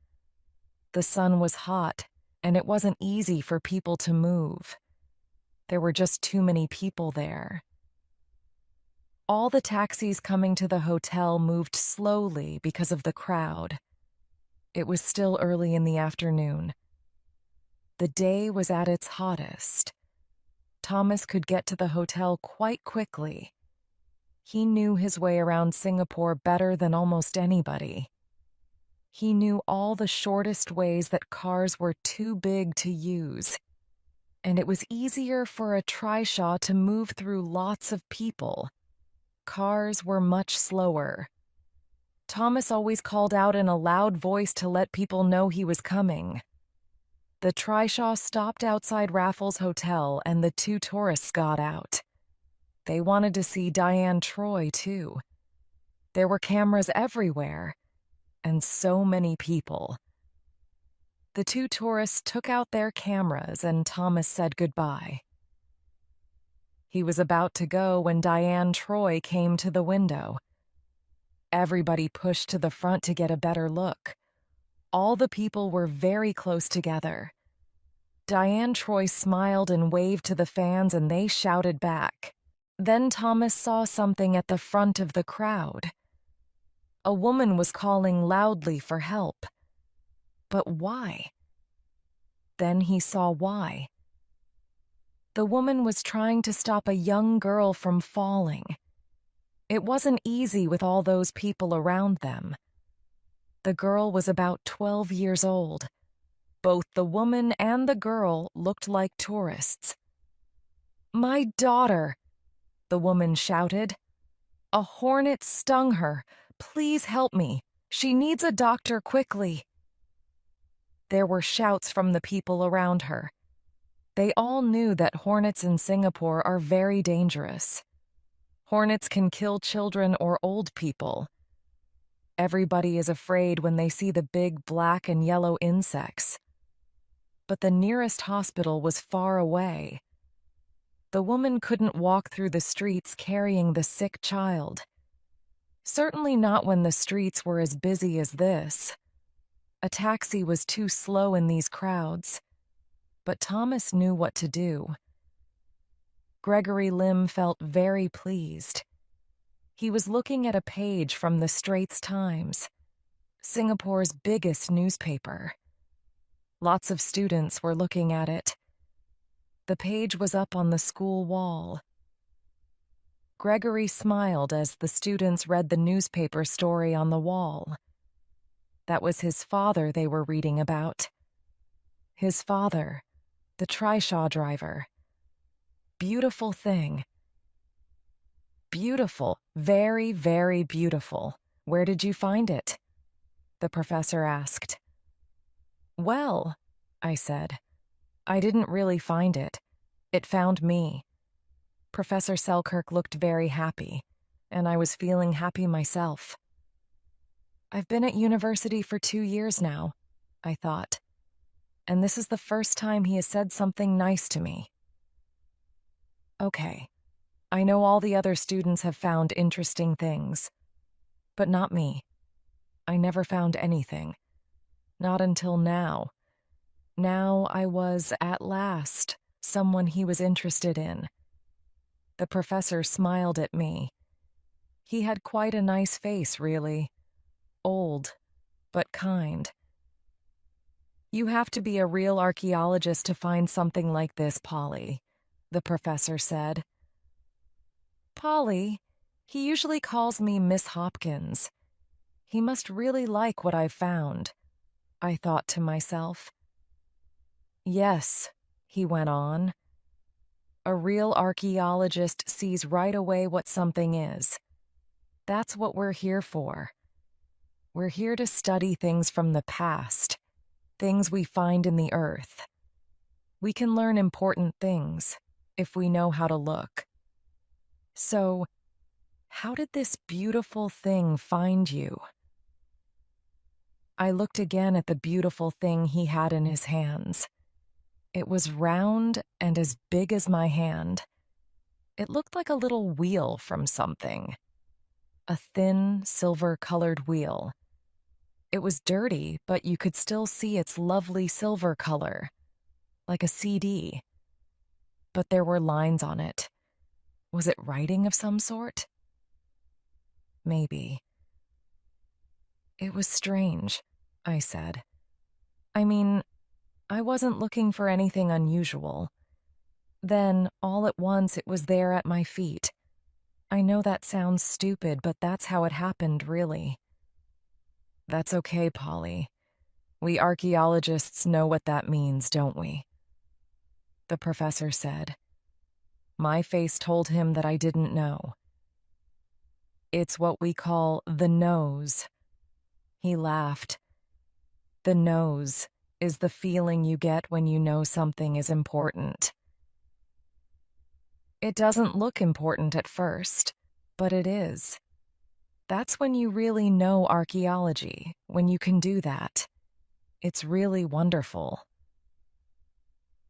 The sun was hot, and it wasn't easy for people to move. There were just too many people there. All the taxis coming to the hotel moved slowly because of the crowd. It was still early in the afternoon. The day was at its hottest. Thomas could get to the hotel quite quickly. He knew his way around Singapore better than almost anybody. He knew all the shortest ways that cars were too big to use, and it was easier for a trishaw to move through lots of people. Cars were much slower. Thomas always called out in a loud voice to let people know he was coming. The trishaw stopped outside Raffles Hotel, and the two tourists got out. They wanted to see Diane Troy, too. There were cameras everywhere, and so many people. The two tourists took out their cameras, and Thomas said goodbye. He was about to go when Diane Troy came to the window. Everybody pushed to the front to get a better look. All the people were very close together. Diane Troy smiled and waved to the fans, and they shouted back. Then Thomas saw something at the front of the crowd. A woman was calling loudly for help. But why? Then he saw why. The woman was trying to stop a young girl from falling. It wasn't easy with all those people around them. The girl was about 12 years old. Both the woman and the girl looked like tourists. "My daughter!" the woman shouted. "A hornet stung her. Please help me. She needs a doctor quickly." There were shouts from the people around her. They all knew that hornets in Singapore are very dangerous. Hornets can kill children or old people. Everybody is afraid when they see the big black and yellow insects. But the nearest hospital was far away. The woman couldn't walk through the streets carrying the sick child. Certainly not when the streets were as busy as this. A taxi was too slow in these crowds. But Thomas knew what to do. Gregory Lim felt very pleased. He was looking at a page from the Straits Times, Singapore's biggest newspaper. Lots of students were looking at it. The page was up on the school wall. Gregory smiled as the students read the newspaper story on the wall. That was his father they were reading about. His father, the trishaw driver. Beautiful thing. Beautiful, very, very beautiful. Where did you find it? The professor asked. Well, I said, I didn't really find it. It found me. Professor Selkirk looked very happy, and I was feeling happy myself. I've been at university for 2 years now, I thought, and this is the first time he has said something nice to me. Okay, I know all the other students have found interesting things, but not me. I never found anything. Not until now. Now I was, at last, someone he was interested in. The professor smiled at me. He had quite a nice face, really. Old, but kind. You have to be a real archaeologist to find something like this, Polly, the professor said. Polly? He usually calls me Miss Hopkins. He must really like what I've found, I thought to myself. Yes, he went on. A real archaeologist sees right away what something is. That's what we're here for. We're here to study things from the past, things we find in the earth. We can learn important things if we know how to look. So, how did this beautiful thing find you? I looked again at the beautiful thing he had in his hands. It was round and as big as my hand. It looked like a little wheel from something. A thin, silver-colored wheel. It was dirty, but you could still see its lovely silver color, like a CD. But there were lines on it. Was it writing of some sort? Maybe. It was strange, I said. I mean, I wasn't looking for anything unusual. Then, all at once, it was there at my feet. I know that sounds stupid, but that's how it happened, really. That's okay, Polly. We archaeologists know what that means, don't we? The professor said. My face told him that I didn't know. It's what we call the nose. He laughed. The nose is the feeling you get when you know something is important. It doesn't look important at first, but it is. That's when you really know archaeology, when you can do that. It's really wonderful.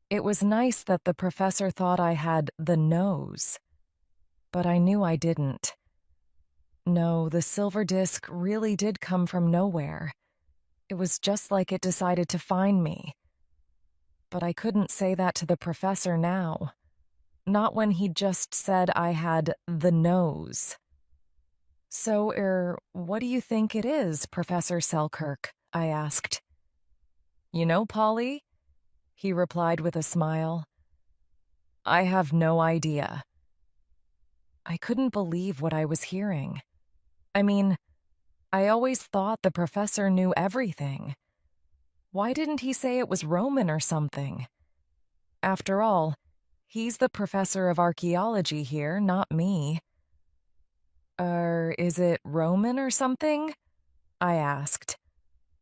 It was nice that the professor thought I had the nose, but I knew I didn't. No, the silver disc really did come from nowhere. It was just like it decided to find me. But I couldn't say that to the professor now. Not when he just said I had the nose. So, what do you think it is, Professor Selkirk? I asked. You know, Polly, he replied with a smile. I have no idea. I couldn't believe what I was hearing. I mean, I always thought the professor knew everything. Why didn't he say it was Roman or something? After all, he's the professor of archaeology here, not me. Is it Roman or something? I asked.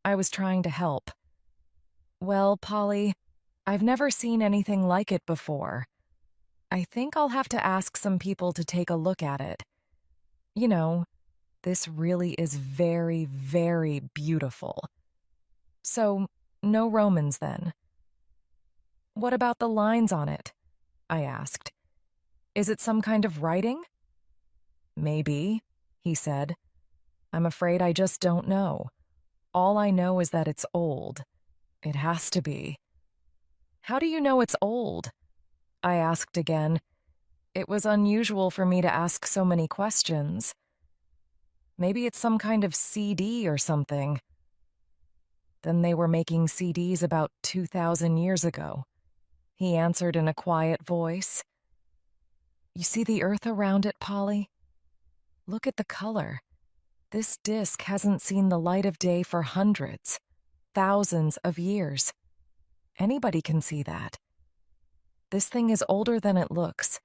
I was trying to help. Well, Polly, I've never seen anything like it before. I think I'll have to ask some people to take a look at it. You know, this really is very, very beautiful. So, no Romans then. What about the lines on it? I asked. Is it some kind of writing? Maybe, he said. I'm afraid I just don't know. All I know is that it's old. It has to be. How do you know it's old? I asked again. It was unusual for me to ask so many questions. Maybe it's some kind of CD or something. Then they were making CDs about 2,000 years ago. He answered in a quiet voice. You see the earth around it, Polly? Look at the color. This disc hasn't seen the light of day for hundreds, thousands of years. Anybody can see that. This thing is older than it looks.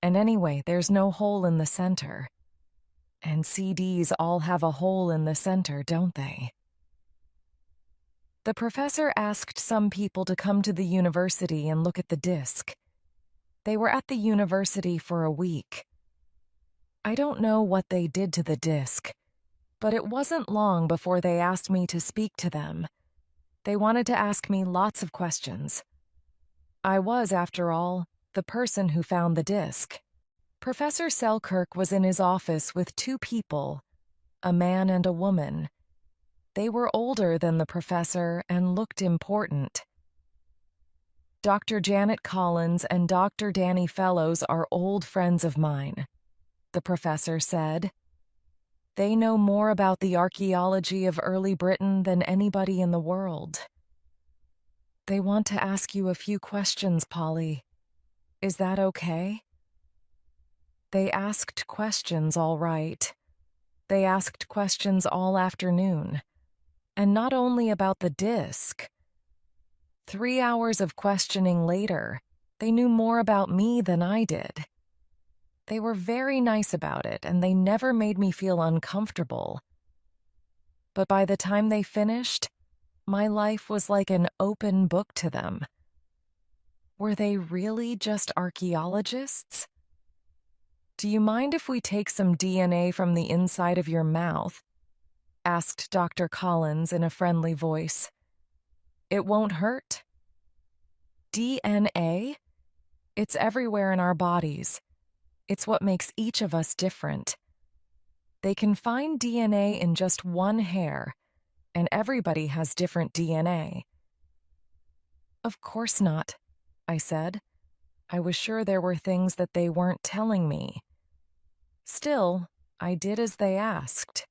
And anyway, there's no hole in the center. And CDs all have a hole in the center, don't they? The professor asked some people to come to the university and look at the disc. They were at the university for a week. I don't know what they did to the disc, but it wasn't long before they asked me to speak to them. They wanted to ask me lots of questions. I was, after all, the person who found the disc. Professor Selkirk was in his office with two people, a man and a woman. They were older than the professor and looked important. Dr. Janet Collins and Dr. Danny Fellows are old friends of mine, the professor said. They know more about the archaeology of early Britain than anybody in the world. They want to ask you a few questions, Polly. Is that okay? They asked questions, all right. They asked questions all afternoon. And not only about the disc. 3 hours of questioning later, they knew more about me than I did. They were very nice about it, and they never made me feel uncomfortable. But by the time they finished, my life was like an open book to them. Were they really just archaeologists? Do you mind if we take some DNA from the inside of your mouth? Asked Dr. Collins in a friendly voice. It won't hurt. DNA? It's everywhere in our bodies. It's what makes each of us different. They can find DNA in just one hair, and everybody has different DNA. Of course not, I said. I was sure there were things that they weren't telling me. Still, I did as they asked.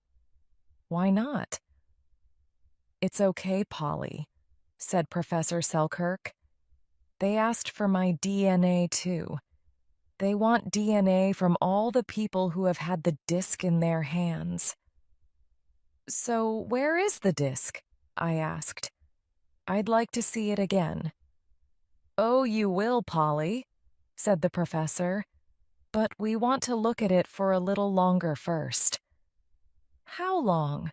Why not? It's okay, Polly, said Professor Selkirk. They asked for my DNA too. They want DNA from all the people who have had the disc in their hands. So where is the disc? I asked. I'd like to see it again. Oh, you will, Polly, said the professor. But we want to look at it for a little longer first. How long?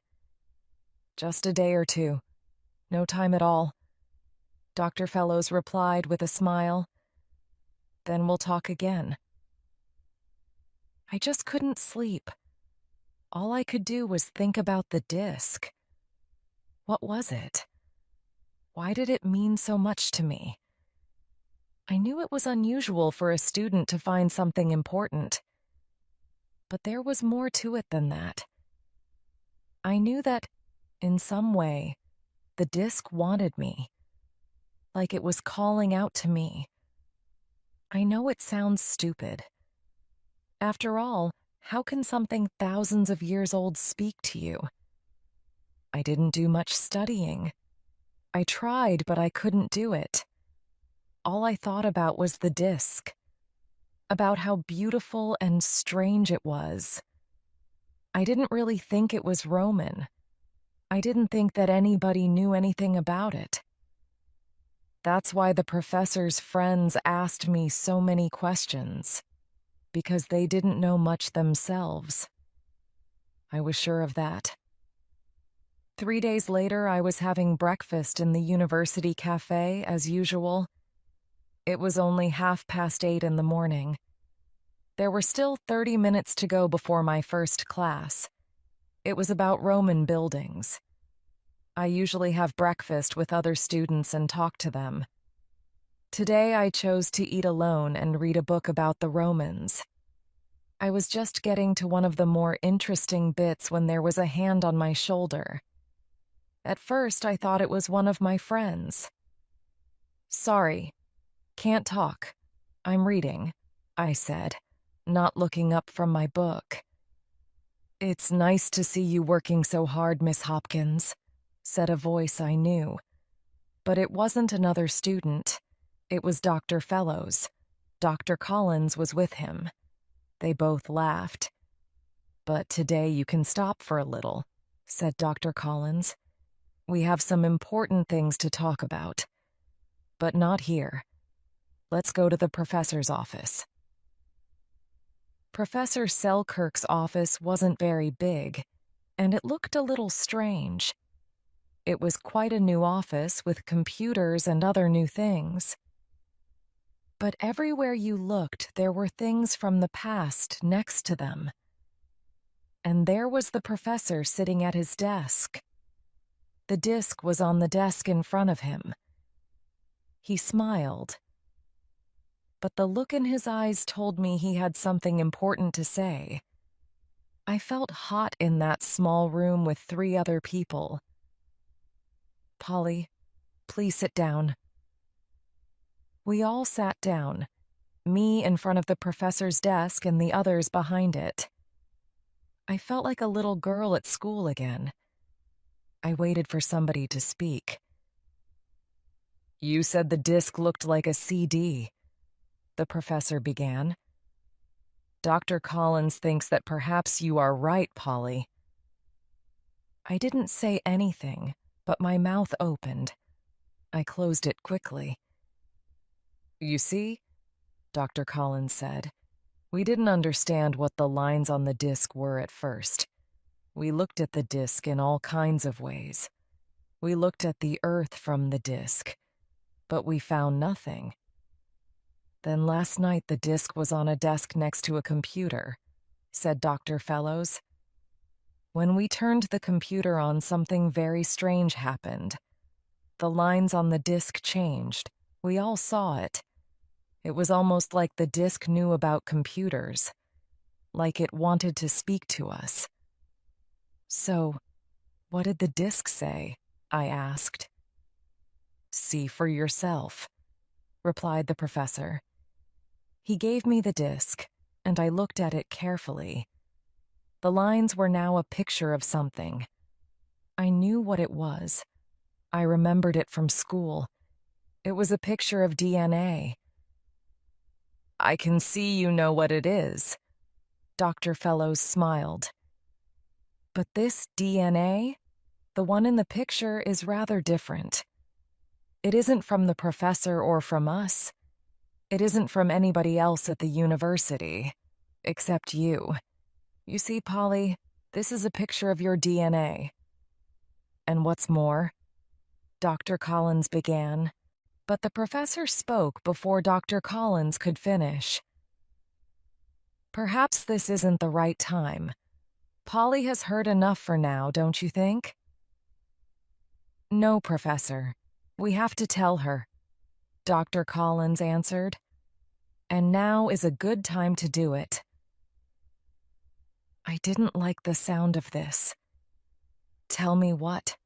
Just a day or two. No time at all. Dr. Fellows replied with a smile. Then we'll talk again. I just couldn't sleep. All I could do was think about the disc. What was it? Why did it mean so much to me? I knew it was unusual for a student to find something important. But there was more to it than that. I knew that, in some way, the disc wanted me. Like it was calling out to me. I know it sounds stupid. After all, how can something thousands of years old speak to you? I didn't do much studying. I tried, but I couldn't do it. All I thought about was the disc, about how beautiful and strange it was. I didn't really think it was Roman. I didn't think that anybody knew anything about it. That's why the professor's friends asked me so many questions, because they didn't know much themselves. I was sure of that. 3 days later, I was having breakfast in the university cafe, as usual. It was only 8:30 in the morning. There were still 30 minutes to go before my first class. It was about Roman buildings. I usually have breakfast with other students and talk to them. Today, I chose to eat alone and read a book about the Romans. I was just getting to one of the more interesting bits when there was a hand on my shoulder. At first, I thought it was one of my friends. "Sorry, can't talk. I'm reading," I said, not looking up from my book. "It's nice to see you working so hard, Miss Hopkins," said a voice I knew. But it wasn't another student. It was Dr. Fellows. Dr. Collins was with him. They both laughed. "But today you can stop for a little," said Dr. Collins. "We have some important things to talk about. But not here. Let's go to the professor's office." Professor Selkirk's office wasn't very big, and it looked a little strange. It was quite a new office with computers and other new things. But everywhere you looked, there were things from the past next to them. And there was the professor sitting at his desk. The disc was on the desk in front of him. He smiled. But the look in his eyes told me he had something important to say. I felt hot in that small room with 3 other people. "Polly, please sit down." We all sat down, me in front of the professor's desk and the others behind it. I felt like a little girl at school again. I waited for somebody to speak. "You said the disc looked like a CD," the professor began. "Dr. Collins thinks that perhaps you are right, Polly." I didn't say anything, but my mouth opened. I closed it quickly. "You see," Dr. Collins said, "we didn't understand what the lines on the disc were at first. We looked at the disc in all kinds of ways. We looked at the earth from the disc, but we found nothing. Then last night the disc was on a desk next to a computer," said Dr. Fellows. "When we turned the computer on, something very strange happened. The lines on the disc changed. We all saw it. It was almost like the disc knew about computers, like it wanted to speak to us." "So, what did the disc say?" I asked. "See for yourself," replied the professor. He gave me the disc, and I looked at it carefully. The lines were now a picture of something. I knew what it was. I remembered it from school. It was a picture of DNA. "I can see you know what it is." Dr. Fellows smiled. "But this DNA, the one in the picture, is rather different. It isn't from the professor or from us. It isn't from anybody else at the university, except you. You see, Polly, this is a picture of your DNA. And what's more," Dr. Collins began, but the professor spoke before Dr. Collins could finish. "Perhaps this isn't the right time. Polly has heard enough for now, don't you think?" "No, Professor. We have to tell her," Dr. Collins answered. "And now is a good time to do it." I didn't like the sound of this. "Tell me what?"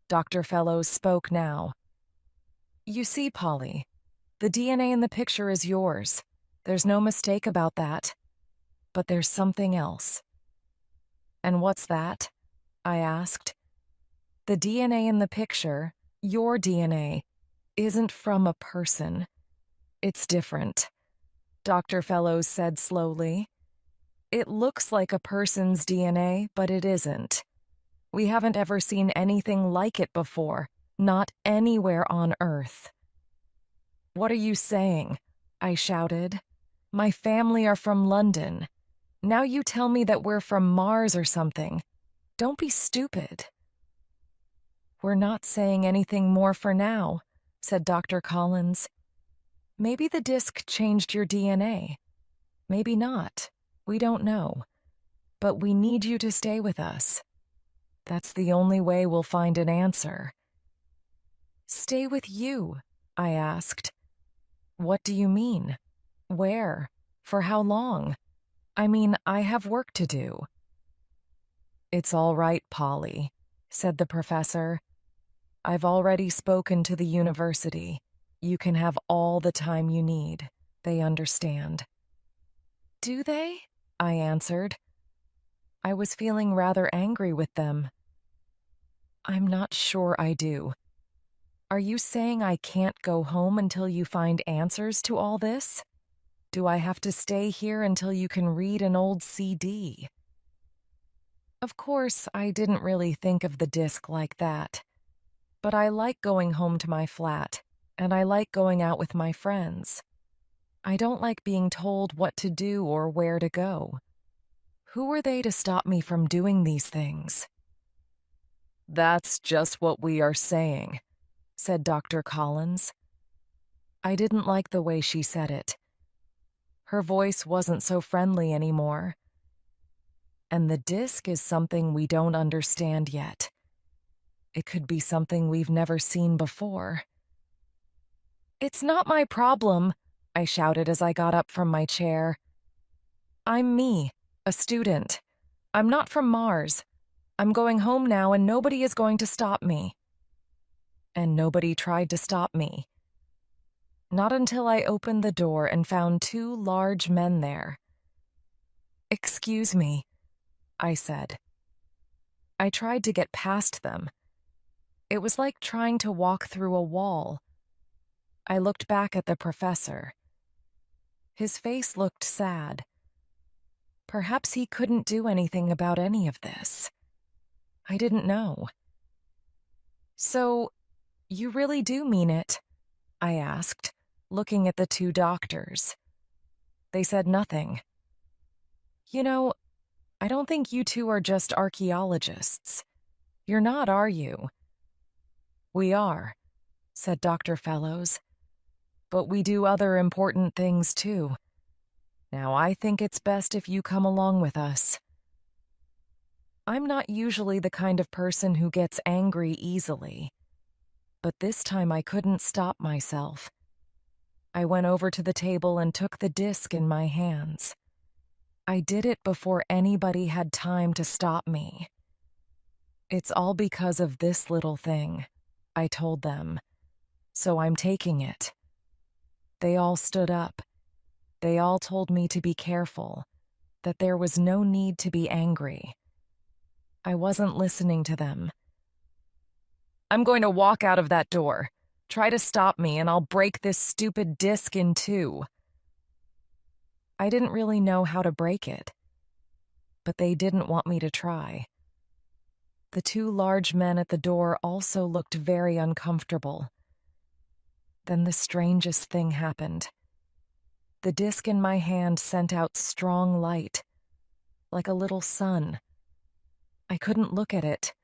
Dr. Fellows spoke now. "You see, Polly, the DNA in the picture is yours. There's no mistake about that. But there's something else." "And what's that?" I asked. "The DNA in the picture, your DNA, isn't from a person. It's different," Dr. Fellows said slowly. "It looks like a person's DNA, but it isn't. We haven't ever seen anything like it before, not anywhere on Earth." "What are you saying?" I shouted. "My family are from London. Now you tell me that we're from Mars or something. Don't be stupid." "We're not saying anything more for now," said Dr. Collins. "Maybe the disc changed your DNA. Maybe not. We don't know. But we need you to stay with us. That's the only way we'll find an answer." "Stay with you?" I asked. "What do you mean? Where? For how long? I mean, I have work to do." "It's all right, Polly," said the professor. "I've already spoken to the university. You can have all the time you need. They understand." "Do they?" I answered. I was feeling rather angry with them. "I'm not sure I do. Are you saying I can't go home until you find answers to all this? Do I have to stay here until you can read an old CD?" Of course, I didn't really think of the disc like that. But I like going home to my flat, and I like going out with my friends. I don't like being told what to do or where to go. Who are they to stop me from doing these things? "That's just what we are saying," said Dr. Collins. I didn't like the way she said it. Her voice wasn't so friendly anymore. And the disc is something we don't understand yet. It could be something we've never seen before. "It's not my problem," I shouted as I got up from my chair. "I'm me, a student. I'm not from Mars. I'm going home now and nobody is going to stop me." And nobody tried to stop me. Not until I opened the door and found two large men there. "Excuse me," I said. I tried to get past them. It was like trying to walk through a wall. I looked back at the professor. His face looked sad. Perhaps he couldn't do anything about any of this. I didn't know. "So, you really do mean it?" I asked, looking at the two doctors. They said nothing. "You know, I don't think you two are just archaeologists. You're not, are you?" "We are," said Dr. Fellows. "But we do other important things too. Now I think it's best if you come along with us." I'm not usually the kind of person who gets angry easily. But this time I couldn't stop myself. I went over to the table and took the disc in my hands. I did it before anybody had time to stop me. "It's all because of this little thing," I told them. "So I'm taking it." They all stood up. They all told me to be careful, that there was no need to be angry. I wasn't listening to them. "I'm going to walk out of that door. Try to stop me and I'll break this stupid disc in two." I didn't really know how to break it, but they didn't want me to try. The two large men at the door also looked very uncomfortable. Then the strangest thing happened. The disc in my hand sent out strong light, like a little sun. I couldn't look at it,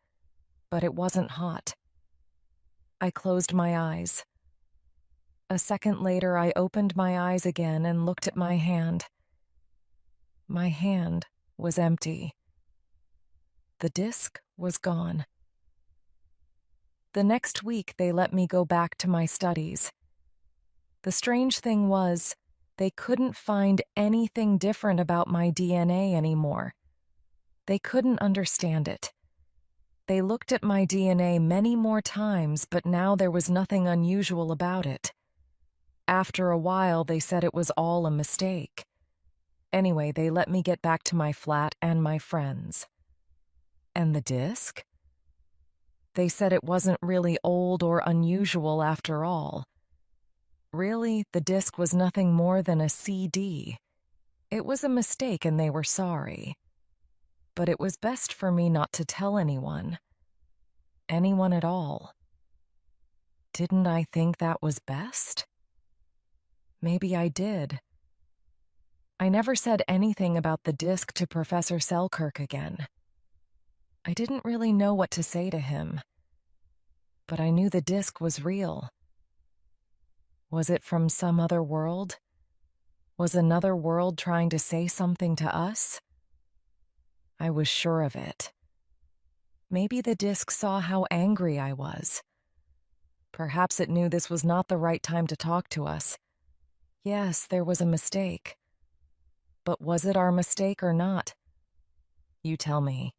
but it wasn't hot. I closed my eyes. A second later, I opened my eyes again and looked at my hand. My hand was empty. The disc was gone. The next week, they let me go back to my studies. The strange thing was, they couldn't find anything different about my DNA anymore. They couldn't understand it. They looked at my DNA many more times, but now there was nothing unusual about it. After a while, they said it was all a mistake. Anyway, they let me get back to my flat and my friends. And the disc? They said it wasn't really old or unusual after all. Really, the disc was nothing more than a CD. It was a mistake and they were sorry. But it was best for me not to tell anyone. Anyone at all. Didn't I think that was best? Maybe I did. I never said anything about the disc to Professor Selkirk again. I didn't really know what to say to him. but I knew the disc was real. Was it from some other world? Was another world trying to say something to us? I was sure of it. Maybe the disc saw how angry I was. Perhaps it knew this was not the right time to talk to us. Yes, there was a mistake. But was it our mistake or not? You tell me.